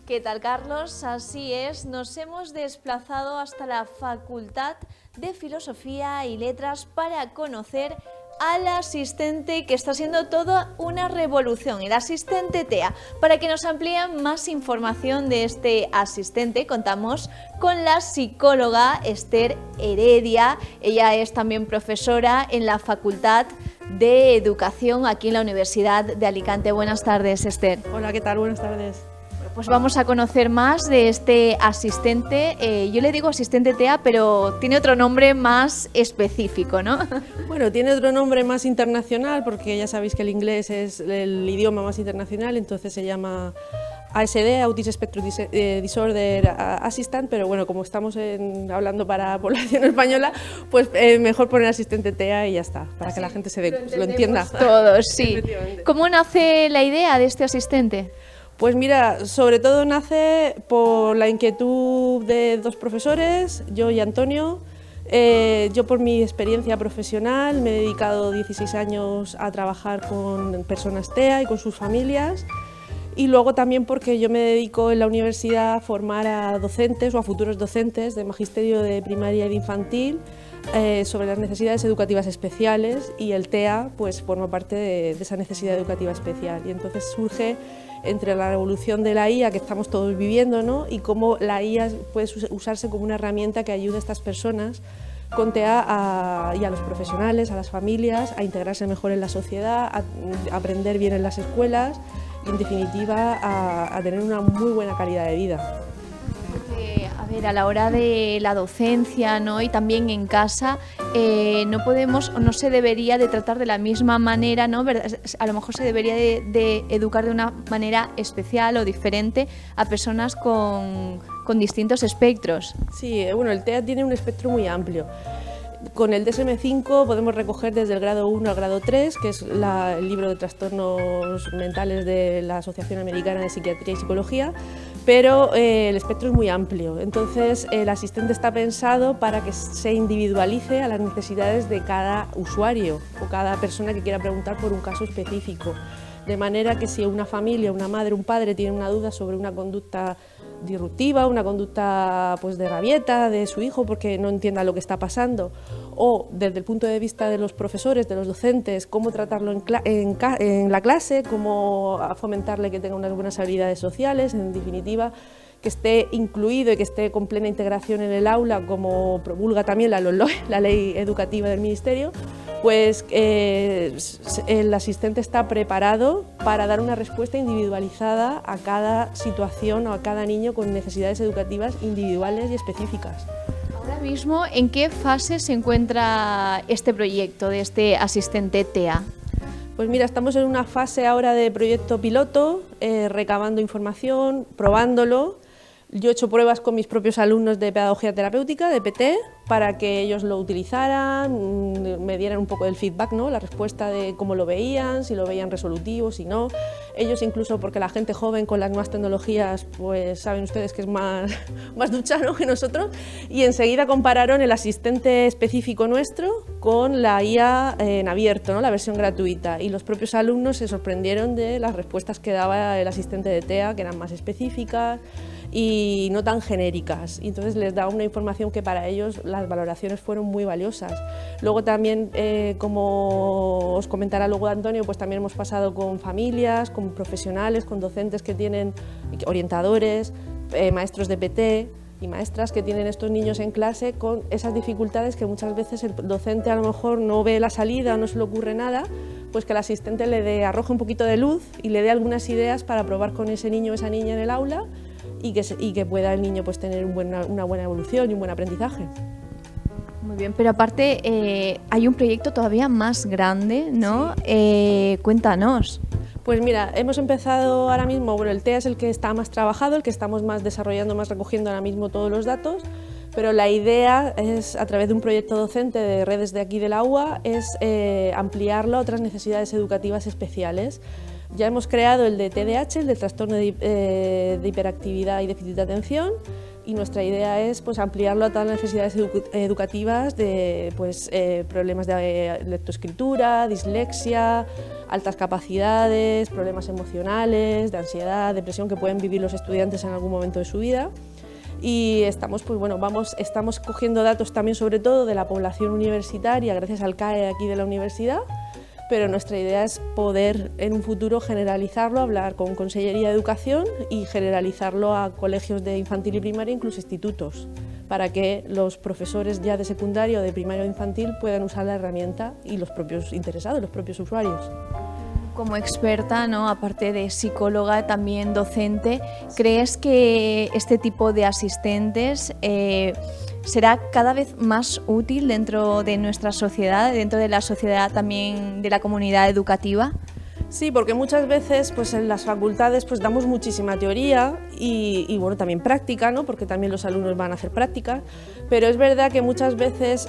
E: ¿Qué tal, Carlos? Así es, nos hemos desplazado hasta la Facultad de Filosofía y Letras para conocer al asistente, que está siendo toda una revolución, el asistente TEA. Para que nos amplíen más información de este asistente, contamos con la psicóloga Esther Heredia. Ella es también profesora en la Facultad de Educación aquí en la Universidad de Alicante. Buenas tardes, Esther.
F: Hola, ¿qué tal? Buenas tardes.
E: Pues vamos a conocer más de este asistente. Yo le digo asistente TEA, pero tiene otro nombre más específico, ¿no?
F: Bueno, tiene otro nombre más internacional, porque ya sabéis que el inglés es el idioma más internacional, entonces se llama ASD, Autism Spectrum Disorder Assistant, pero bueno, como estamos hablando para población española, pues mejor poner asistente TEA y ya está, para que la gente lo entienda.
E: Todos, sí. ¿Cómo nace la idea de este asistente?
F: Pues mira, sobre todo nace por la inquietud de dos profesores, yo y Antonio. Yo por mi experiencia profesional me he dedicado 16 años a trabajar con personas TEA y con sus familias, y luego también porque yo me dedico en la universidad a formar a docentes o a futuros docentes de magisterio de primaria y de infantil sobre las necesidades educativas especiales, y el TEA pues forma parte de esa necesidad educativa especial, y entonces surge entre la revolución de la IA que estamos todos viviendo, ¿no? Y cómo la IA puede usarse como una herramienta que ayude a estas personas con TEA y a los profesionales, a las familias, a integrarse mejor en la sociedad, a aprender bien en las escuelas y, en definitiva, a tener una muy buena calidad de vida.
E: A ver, a la hora de la docencia, ¿no? Y también en casa, no podemos o no se debería de tratar de la misma manera, ¿no? A lo mejor se debería de educar de una manera especial o diferente a personas con distintos espectros.
F: Sí, bueno, el TEA tiene un espectro muy amplio. Con el DSM-5 podemos recoger desde el grado 1 al grado 3, que es el libro de trastornos mentales de la Asociación Americana de Psiquiatría y Psicología, pero el espectro es muy amplio. Entonces, el asistente está pensado para que se individualice a las necesidades de cada usuario o cada persona que quiera preguntar por un caso específico. De manera que si una familia, una madre, un padre tiene una duda sobre una conducta disruptiva, una conducta pues de rabieta de su hijo porque no entienda lo que está pasando, o desde el punto de vista de los profesores, de los docentes, cómo tratarlo en la clase, cómo fomentarle que tenga unas buenas habilidades sociales, en definitiva, que esté incluido y que esté con plena integración en el aula, como promulga también la LOMLOE, la Ley Educativa del Ministerio, pues el asistente está preparado para dar una respuesta individualizada a cada situación o a cada niño con necesidades educativas individuales y específicas.
E: Ahora mismo, ¿en qué fase se encuentra este proyecto de este asistente TEA?
F: Pues mira, estamos en una fase ahora de proyecto piloto, recabando información, probándolo. Yo he hecho pruebas con mis propios alumnos de pedagogía terapéutica, de PT, para que ellos lo utilizaran, me dieran un poco del feedback, ¿no? La respuesta de cómo lo veían, si lo veían resolutivo, si no. Ellos incluso, porque la gente joven con las nuevas tecnologías, pues saben ustedes que es más ducha, ¿no?, que nosotros, y enseguida compararon el asistente específico nuestro con la IA en abierto, ¿no?, la versión gratuita, y los propios alumnos se sorprendieron de las respuestas que daba el asistente de TEA, que eran más específicas y no tan genéricas, y entonces les daba una información que para ellos las valoraciones fueron muy valiosas. Luego también, como os comentará luego Antonio, pues también hemos pasado con familias, con profesionales, con docentes que tienen, orientadores, maestros de PT y maestras que tienen estos niños en clase con esas dificultades que muchas veces el docente a lo mejor no ve la salida o no se le ocurre nada, pues que el asistente le arroje un poquito de luz y le dé algunas ideas para probar con ese niño o esa niña en el aula y que pueda el niño pues tener una buena evolución y un buen aprendizaje.
E: Muy bien, pero aparte hay un proyecto todavía más grande, ¿no? Sí. Cuéntanos.
F: Pues mira, hemos empezado ahora mismo, bueno, el TEA es el que está más trabajado, el que estamos más desarrollando, más recogiendo ahora mismo todos los datos, pero la idea es, a través de un proyecto docente de redes de aquí de la UA, es ampliarlo a otras necesidades educativas especiales. Ya hemos creado el de TDAH, el de trastorno de hiperactividad y déficit de atención, y nuestra idea es pues, ampliarlo a todas las necesidades educativas de pues, problemas de lectoescritura, dislexia, altas capacidades, problemas emocionales, de ansiedad, depresión que pueden vivir los estudiantes en algún momento de su vida. Y estamos, pues, bueno, estamos cogiendo datos también sobre todo de la población universitaria gracias al CAE aquí de la universidad, pero nuestra idea es poder en un futuro generalizarlo, hablar con Consellería de Educación y generalizarlo a colegios de infantil y primaria, incluso institutos, para que los profesores ya de secundario, de primaria o infantil puedan usar la herramienta y los propios interesados, los propios usuarios.
E: Como experta, ¿no?, aparte de psicóloga, también docente, ¿crees que este tipo de asistentes será cada vez más útil dentro de nuestra sociedad, dentro de la sociedad también de la comunidad educativa?
F: Sí, porque muchas veces pues, en las facultades pues, damos muchísima teoría y bueno, también práctica, ¿no?, porque también los alumnos van a hacer prácticas, pero es verdad que muchas veces,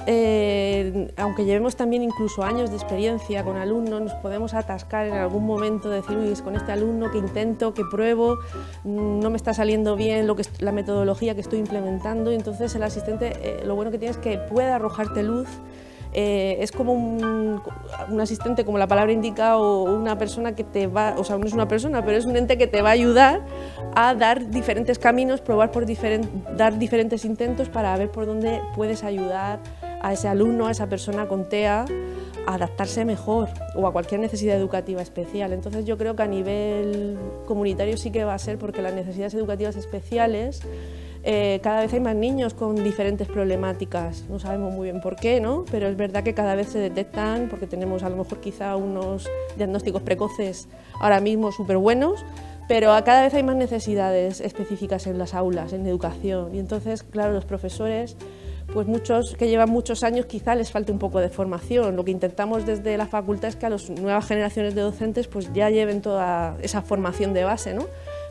F: aunque llevemos también incluso años de experiencia con alumnos, nos podemos atascar en algún momento de decir, uy, es con este alumno que intento, que pruebo, no me está saliendo bien la metodología que estoy implementando, y entonces el asistente lo bueno que tiene es que puede arrojarte luz. Es como un asistente, como la palabra indica, o una persona que te va, o sea, no es una persona, pero es un ente que te va a ayudar a dar diferentes caminos, probar dar diferentes intentos para ver por dónde puedes ayudar a ese alumno, a esa persona con TEA, adaptarse mejor o a cualquier necesidad educativa especial. Entonces yo creo que a nivel comunitario sí que va a ser, porque las necesidades educativas especiales, cada vez hay más niños con diferentes problemáticas, no sabemos muy bien por qué, ¿no? Pero es verdad que cada vez se detectan, porque tenemos a lo mejor quizá unos diagnósticos precoces ahora mismo súper buenos, pero cada vez hay más necesidades específicas en las aulas, en educación, y entonces, claro, los profesores, pues muchos que llevan muchos años quizá les falte un poco de formación. Lo que intentamos desde la facultad es que a las nuevas generaciones de docentes pues ya lleven toda esa formación de base, ¿no?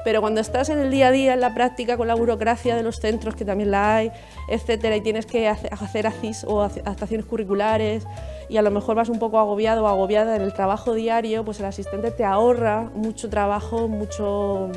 F: Pero cuando estás en el día a día, en la práctica, con la burocracia de los centros, que también la hay, etcétera, y tienes que hacer ACIS o adaptaciones curriculares, y a lo mejor vas un poco agobiado o agobiada en el trabajo diario, pues el asistente te ahorra mucho trabajo, mucho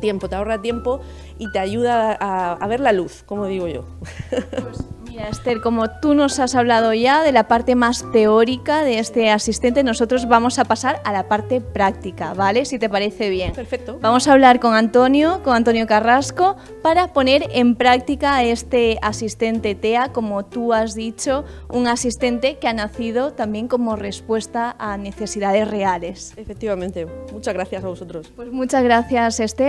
F: tiempo, te ahorra tiempo y te ayuda a ver la luz, como digo yo.
E: Pues mira, Esther, como tú nos has hablado ya de la parte más teórica de este asistente, nosotros vamos a pasar a la parte práctica, ¿vale? Si te parece bien.
F: Perfecto.
E: Vamos a hablar con Antonio Carrasco, para poner en práctica a este asistente TEA, como tú has dicho, un asistente que ha nacido también como respuesta a necesidades reales.
F: Efectivamente. Muchas gracias a vosotros.
E: Pues muchas gracias, Esther.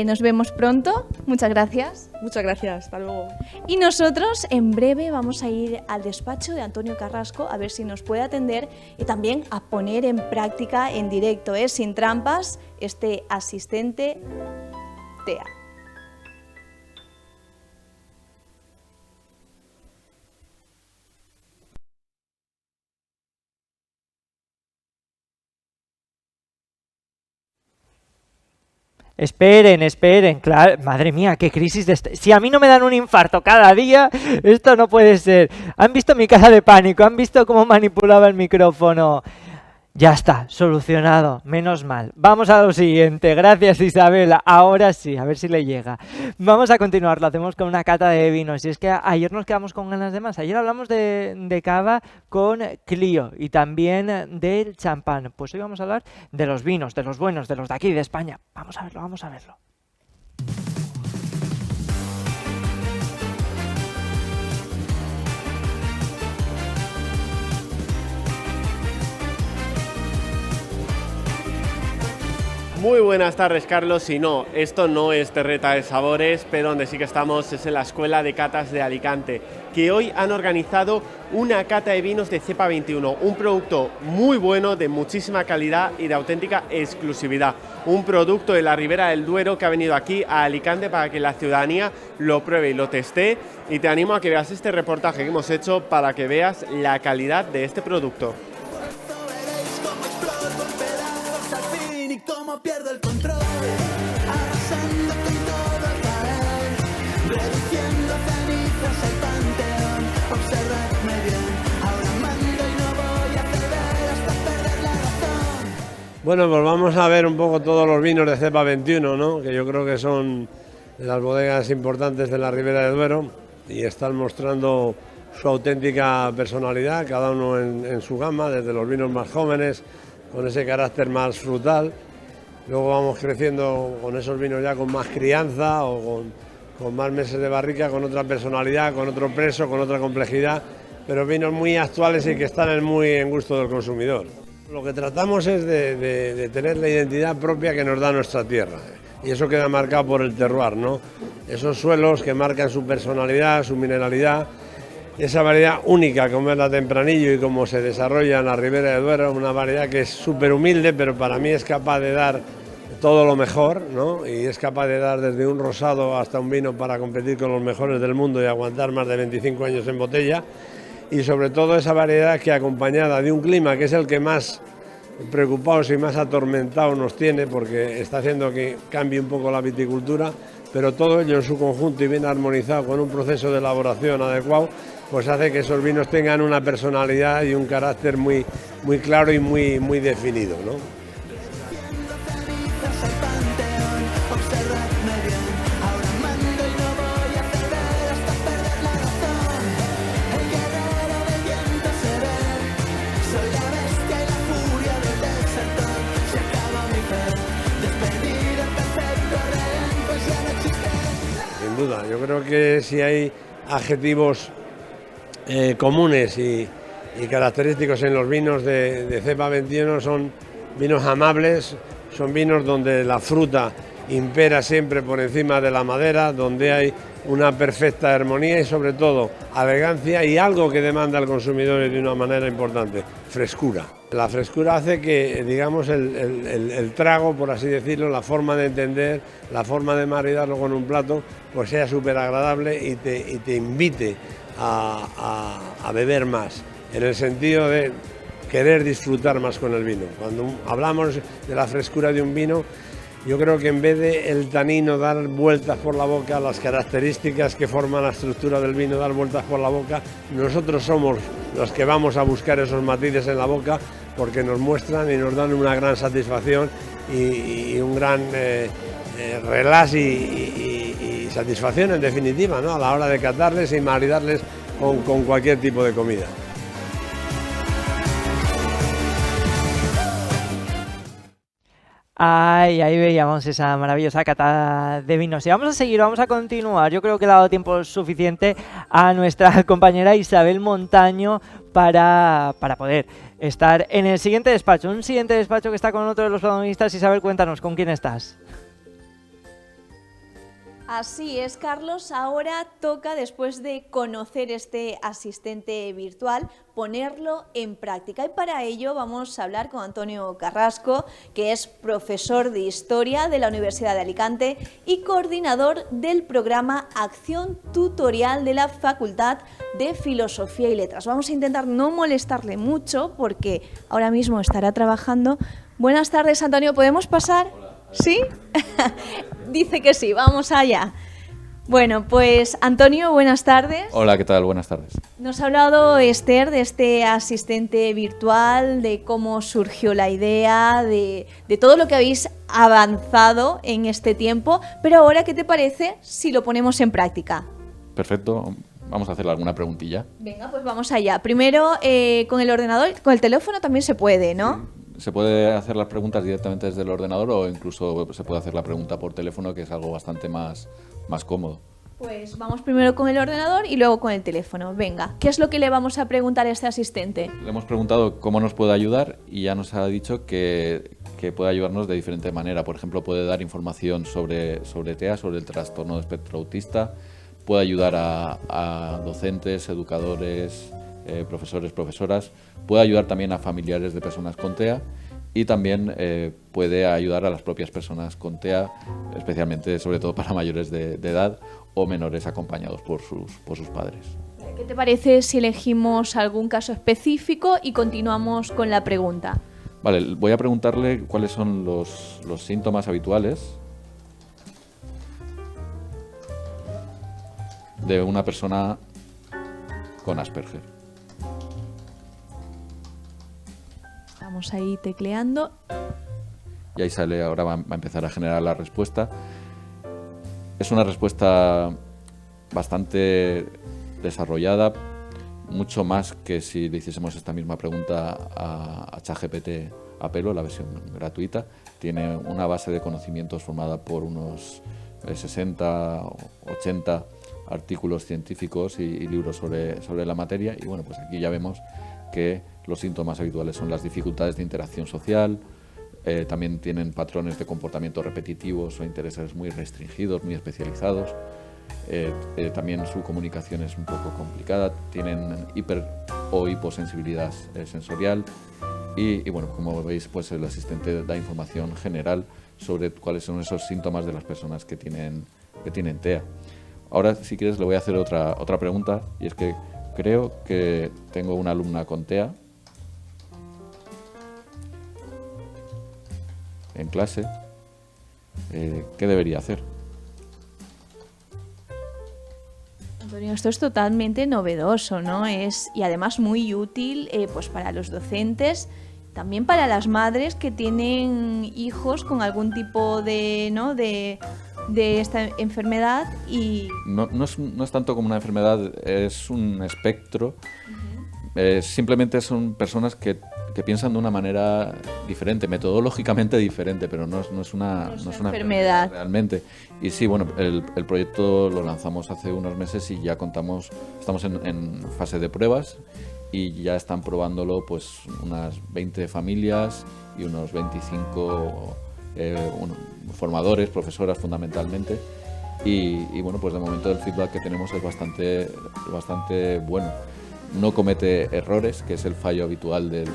E: Nos vemos pronto. Muchas gracias.
F: Muchas gracias. Hasta luego.
E: Y nosotros en breve vamos a ir al despacho de Antonio Carrasco a ver si nos puede atender y también a poner en práctica en directo, sin trampas, este asistente TEA.
A: Esperen, claro, madre mía, qué crisis de si a mí no me dan un infarto cada día, esto no puede ser. ¿Han visto mi cara de pánico? ¿Han visto cómo manipulaba el micrófono? Ya está, solucionado, menos mal. Vamos a lo siguiente, gracias Isabela, ahora sí, a ver si le llega. Vamos a continuar, lo hacemos con una cata de vinos, y es que ayer nos quedamos con ganas de más. Ayer hablamos de cava con Clio y también del champán. Pues hoy vamos a hablar de los vinos, de los buenos, de los de aquí, de España. Vamos a verlo, vamos a verlo.
G: Muy buenas tardes, Carlos. Y no, esto no es Terreta de Sabores, pero donde sí que estamos es en la Escuela de Catas de Alicante, que hoy han organizado una cata de vinos de Cepa 21, un producto muy bueno, de muchísima calidad y de auténtica exclusividad. Un producto de la Ribera del Duero que ha venido aquí a Alicante para que la ciudadanía lo pruebe y lo teste. Y te animo a que veas este reportaje que hemos hecho para que veas la calidad de este producto.
H: Cómo pierdo el control, arrasando con todo al caer, reduciendo cenizas al panteón. Observadme bien, ahora mando y no voy a ceder hasta perder la razón.
I: Bueno, pues vamos a ver un poco todos los vinos de Cepa 21, ¿no? Que yo creo que son las bodegas importantes de la Ribera del Duero y están mostrando su auténtica personalidad, cada uno en su gama, desde los vinos más jóvenes, con ese carácter más frutal. Luego vamos creciendo con esos vinos ya con más crianza o con más meses de barrica, con otra personalidad, con otro peso, con otra complejidad, pero vinos muy actuales y que están muy en gusto del consumidor. Lo que tratamos es de tener la identidad propia que nos da nuestra tierra, y eso queda marcado por el terroir, ¿no? Esos suelos que marcan su personalidad, su mineralidad, esa variedad única como es la Tempranillo y cómo se desarrolla en la Ribera del Duero, una variedad que es súper humilde, pero para mí es capaz de dar todo lo mejor, ¿no? Y es capaz de dar desde un rosado hasta un vino para competir con los mejores del mundo y aguantar más de 25 años en botella. Y sobre todo esa variedad que, acompañada de un clima que es el que más preocupados y más atormentados nos tiene, porque está haciendo que cambie un poco la viticultura, pero todo ello en su conjunto y bien armonizado con un proceso de elaboración adecuado, pues hace que esos vinos tengan una personalidad y un carácter muy claro y muy definido, ¿no? Sin duda, yo creo que si hay adjetivos comunes y y característicos en los vinos de cepa 21 son vinos amables, son vinos donde la fruta impera siempre por encima de la madera, donde hay una perfecta armonía y sobre todo elegancia y algo que demanda el consumidor de una manera importante, frescura. La frescura hace que, digamos, el trago, por así decirlo, la forma de entender, la forma de maridarlo con un plato, pues sea súper agradable y te invite a beber más, en el sentido de querer disfrutar más con el vino. Cuando hablamos de la frescura de un vino, yo creo que en vez de el tanino dar vueltas por la boca, las características que forman la estructura del vino dar vueltas por la boca, nosotros somos los que vamos a buscar esos matices en la boca porque nos muestran y nos dan una gran satisfacción y un gran relax y satisfacción en definitiva, ¿no?, a la hora de catarles y maridarles con cualquier tipo de comida.
A: Ay, ahí veíamos esa maravillosa cata de vinos. Y vamos a seguir, vamos a continuar. Yo creo que le ha dado tiempo suficiente a nuestra compañera Isabel Montaño para poder estar en el siguiente despacho. Un siguiente despacho que está con otro de los protagonistas. Isabel, cuéntanos, ¿con quién estás?
E: Así es, Carlos. Ahora toca, después de conocer este asistente virtual, ponerlo en práctica. Y para ello vamos a hablar con Antonio Carrasco, que es profesor de Historia de la Universidad de Alicante y coordinador del programa Acción Tutorial de la Facultad de Filosofía y Letras. Vamos a intentar no molestarle mucho porque ahora mismo estará trabajando. Buenas tardes, Antonio. ¿Podemos pasar? ¿Sí? Dice que sí, vamos allá. Bueno, pues Antonio, buenas tardes.
J: Hola, ¿qué tal? Buenas tardes.
E: Nos ha hablado Esther de este asistente virtual, de cómo surgió la idea, de todo lo que habéis avanzado en este tiempo, pero ahora, ¿qué te parece si lo ponemos en práctica?
J: Perfecto, vamos a hacerle alguna preguntilla.
E: Venga, pues vamos allá. Primero, con el ordenador, con el teléfono también se puede, ¿no?
J: Sí. Se puede hacer las preguntas directamente desde el ordenador o incluso se puede hacer la pregunta por teléfono, que es algo bastante más cómodo.
E: Pues vamos primero con el ordenador y luego con el teléfono. Venga, ¿qué es lo que le vamos a preguntar a este asistente?
J: Le hemos preguntado cómo nos puede ayudar y ya nos ha dicho que puede ayudarnos de diferente manera. Por ejemplo, puede dar información sobre TEA, sobre el trastorno de espectro autista, puede ayudar a docentes, educadores, profesores, profesoras, puede ayudar también a familiares de personas con TEA y también puede ayudar a las propias personas con TEA, especialmente, sobre todo para mayores de edad o menores acompañados por sus padres.
E: ¿Qué te parece si elegimos algún caso específico y continuamos con la pregunta?
J: Vale, voy a preguntarle cuáles son los síntomas habituales de una persona con Asperger.
E: Vamos ahí tecleando.
J: Y ahí sale, ahora va a empezar a generar la respuesta. Es una respuesta bastante desarrollada, mucho más que si le hiciésemos esta misma pregunta a ChatGPT a pelo, la versión gratuita. Tiene una base de conocimientos formada por unos 60 o 80 artículos científicos y libros sobre la materia. Y bueno, pues aquí ya vemos que los síntomas habituales son las dificultades de interacción social, también tienen patrones de comportamiento repetitivos o intereses muy restringidos, muy especializados. También su comunicación es un poco complicada, tienen hiper o hiposensibilidad sensorial y bueno, como veis, pues el asistente da información general sobre cuáles son esos síntomas de las personas que tienen TEA. Ahora, si quieres, le voy a hacer otra pregunta, y es que creo que tengo una alumna con TEA en clase. ¿Qué debería hacer?
E: Antonio, esto es totalmente novedoso, ¿no? Y además muy útil pues para los docentes, también para las madres que tienen hijos con algún tipo de esta enfermedad. Y
J: No es tanto como una enfermedad, es un espectro. Simplemente son personas que piensan de una manera diferente, metodológicamente diferente, pero no es una enfermedad realmente. Y sí, bueno, el proyecto lo lanzamos hace unos meses y ya estamos en fase de pruebas y ya están probándolo pues unas 20 familias y unos 25 formadores, profesoras fundamentalmente. Y bueno, pues de momento el feedback que tenemos es bastante bueno. No comete errores, que es el fallo habitual de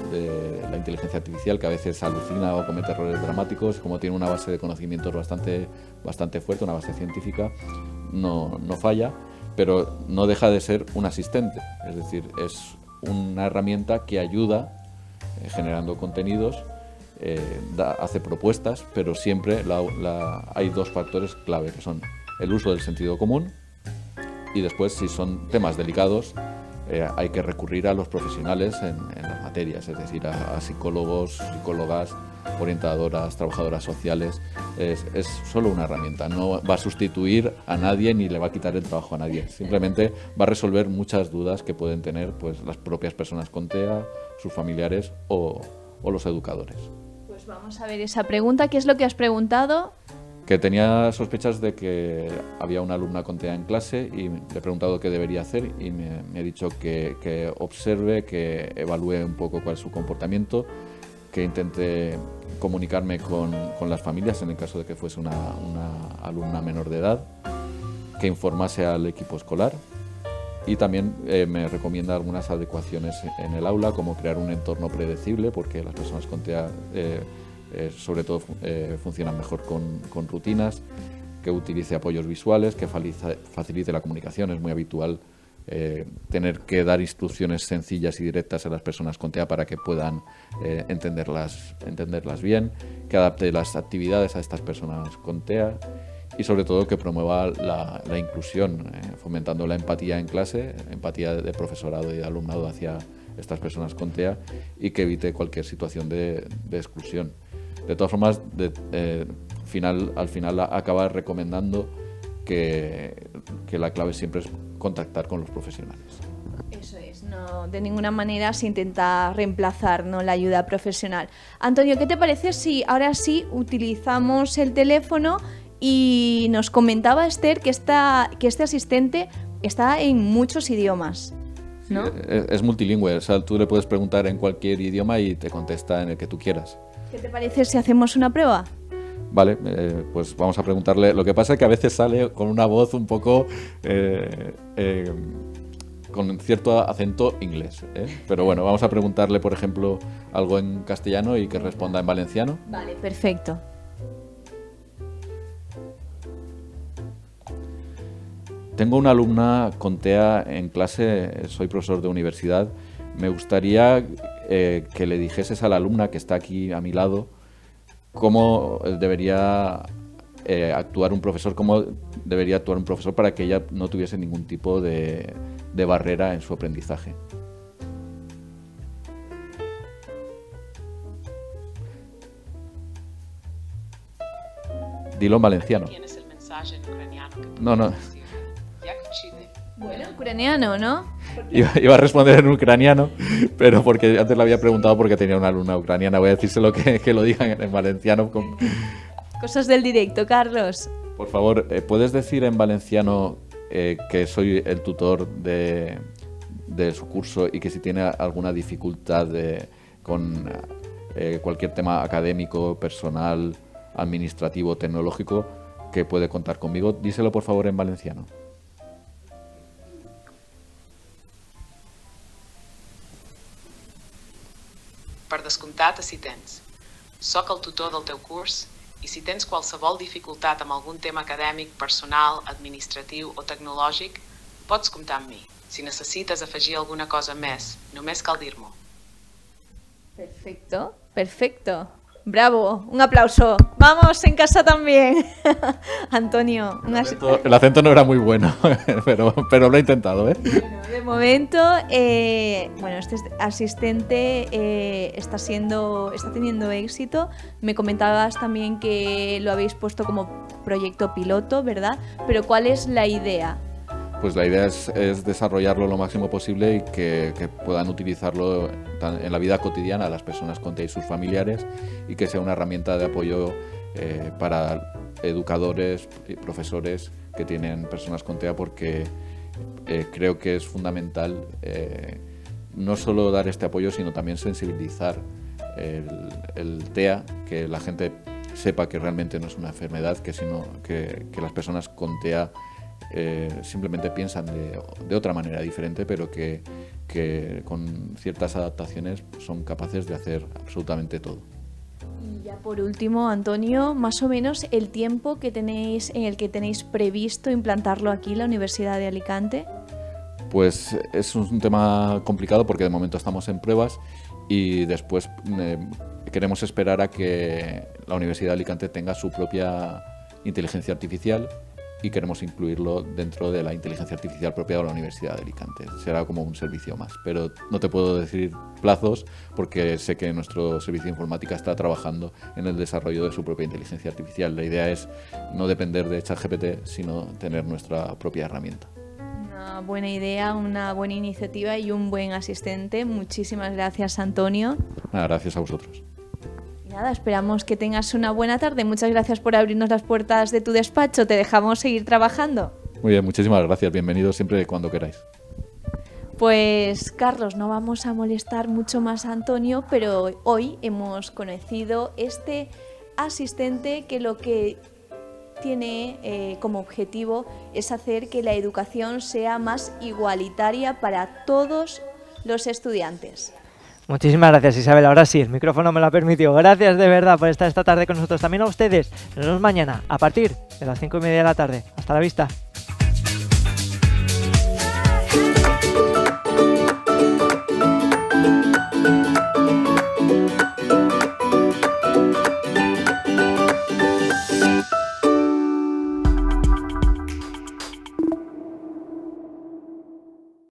J: la inteligencia artificial, que a veces alucina o comete errores dramáticos. Como tiene una base de conocimientos bastante fuerte, una base científica, no falla, pero no deja de ser un asistente. Es decir, es una herramienta que ayuda generando contenidos, hace propuestas, pero siempre hay dos factores clave, que son el uso del sentido común y después, si son temas delicados, hay que recurrir a los profesionales en las materias, es decir, a psicólogos, psicólogas, orientadoras, trabajadoras sociales. Es solo una herramienta, no va a sustituir a nadie ni le va a quitar el trabajo a nadie. Simplemente va a resolver muchas dudas que pueden tener pues, las propias personas con TEA, sus familiares o los educadores.
E: Pues vamos a ver esa pregunta. ¿Qué es lo que has preguntado?
J: Que tenía sospechas de que había una alumna con TEA en clase y le he preguntado qué debería hacer y me ha dicho que observe, que evalúe un poco cuál es su comportamiento, que intente comunicarme con las familias en el caso de que fuese una alumna menor de edad, que informase al equipo escolar y también me recomienda algunas adecuaciones en el aula, como crear un entorno predecible, porque las personas con TEA sobre todo funcionan mejor con rutinas, que utilice apoyos visuales, que facilite la comunicación. Es muy habitual tener que dar instrucciones sencillas y directas a las personas con TEA para que puedan entenderlas bien, que adapte las actividades a estas personas con TEA y sobre todo que promueva la inclusión, fomentando la empatía en clase, empatía de profesorado y de alumnado hacia estas personas con TEA y que evite cualquier situación de exclusión. De todas formas, al final acaba recomendando que la clave siempre es contactar con los profesionales.
E: Eso es, no, de ninguna manera se intenta reemplazar, ¿no?, la ayuda profesional. Antonio, ¿qué te parece si ahora sí utilizamos el teléfono? Y nos comentaba Esther que este asistente está en muchos idiomas, ¿no?
J: Sí, es multilingüe, o sea, tú le puedes preguntar en cualquier idioma y te contesta en el que tú quieras.
E: ¿Qué te parece si hacemos una prueba?
J: Vale, pues vamos a preguntarle. Lo que pasa es que a veces sale con una voz un poco con cierto acento inglés, pero bueno, vamos a preguntarle, por ejemplo, algo en castellano y que responda en valenciano.
E: Vale, perfecto.
J: Tengo una alumna con TEA en clase, soy profesor de universidad. Me gustaría que le dijeses a la alumna que está aquí a mi lado cómo debería actuar un profesor, para que ella no tuviese ningún tipo de barrera en su aprendizaje. Dilo en valenciano.
K: ¿Tienes el mensaje en ucraniano?
J: No.
E: Bueno, ucraniano, ¿no?
J: Iba a responder en ucraniano, pero porque antes le había preguntado porque tenía una alumna ucraniana. Voy a decírselo que lo digan en valenciano.
E: Cosas del directo, Carlos.
J: Por favor, ¿puedes decir en valenciano que soy el tutor de su curso y que si tiene alguna dificultad con cualquier tema académico, personal, administrativo, tecnológico, que puede contar conmigo? Díselo por favor en valenciano.
K: Per descomptat, si tens. Soc el tutor del teu curs i si tens qualsevol dificultat amb algun tema acadèmic, personal, administratiu o tecnològic, pots comptar amb mi. Si necessites afegir alguna cosa més, només cal dir-m'ho.
E: Perfecto, perfecto. Bravo, un aplauso. Vamos, en casa también. Antonio.
J: El acento no era muy bueno, pero lo he intentado, ¿eh?
E: Bueno, de momento, este asistente está teniendo éxito. Me comentabas también que lo habéis puesto como proyecto piloto, ¿verdad? Pero ¿cuál es la idea?
J: Pues la idea es desarrollarlo lo máximo posible y que puedan utilizarlo en la vida cotidiana las personas con TEA y sus familiares y que sea una herramienta de apoyo para educadores y profesores que tienen personas con TEA, porque creo que es fundamental no solo dar este apoyo, sino también sensibilizar el TEA, que la gente sepa que realmente no es una enfermedad, que las personas con TEA simplemente piensan de otra manera diferente, pero que con ciertas adaptaciones son capaces de hacer absolutamente todo.
E: Y ya por último, Antonio, más o menos el tiempo en el que tenéis previsto implantarlo aquí en la Universidad de Alicante.
J: Pues es un tema complicado porque de momento estamos en pruebas y después queremos esperar a que la Universidad de Alicante tenga su propia inteligencia artificial y queremos incluirlo dentro de la inteligencia artificial propia de la Universidad de Alicante. Será como un servicio más, pero no te puedo decir plazos porque sé que nuestro servicio de informática está trabajando en el desarrollo de su propia inteligencia artificial. La idea es no depender de ChatGPT, sino tener nuestra propia herramienta.
E: Una buena idea, una buena iniciativa y un buen asistente. Muchísimas gracias, Antonio.
J: Gracias a vosotros.
E: Y nada, esperamos que tengas una buena tarde. Muchas gracias por abrirnos las puertas de tu despacho. Te dejamos seguir trabajando.
J: Muy bien, muchísimas gracias. Bienvenido siempre cuando queráis.
E: Pues Carlos, no vamos a molestar mucho más a Antonio, pero hoy hemos conocido este asistente que lo que tiene como objetivo es hacer que la educación sea más igualitaria para todos los estudiantes.
A: Muchísimas gracias, Isabel. Ahora sí, el micrófono me lo ha permitido. Gracias de verdad por estar esta tarde con nosotros. También a ustedes. Nos vemos mañana a partir de las 5:30 de la tarde. Hasta la vista.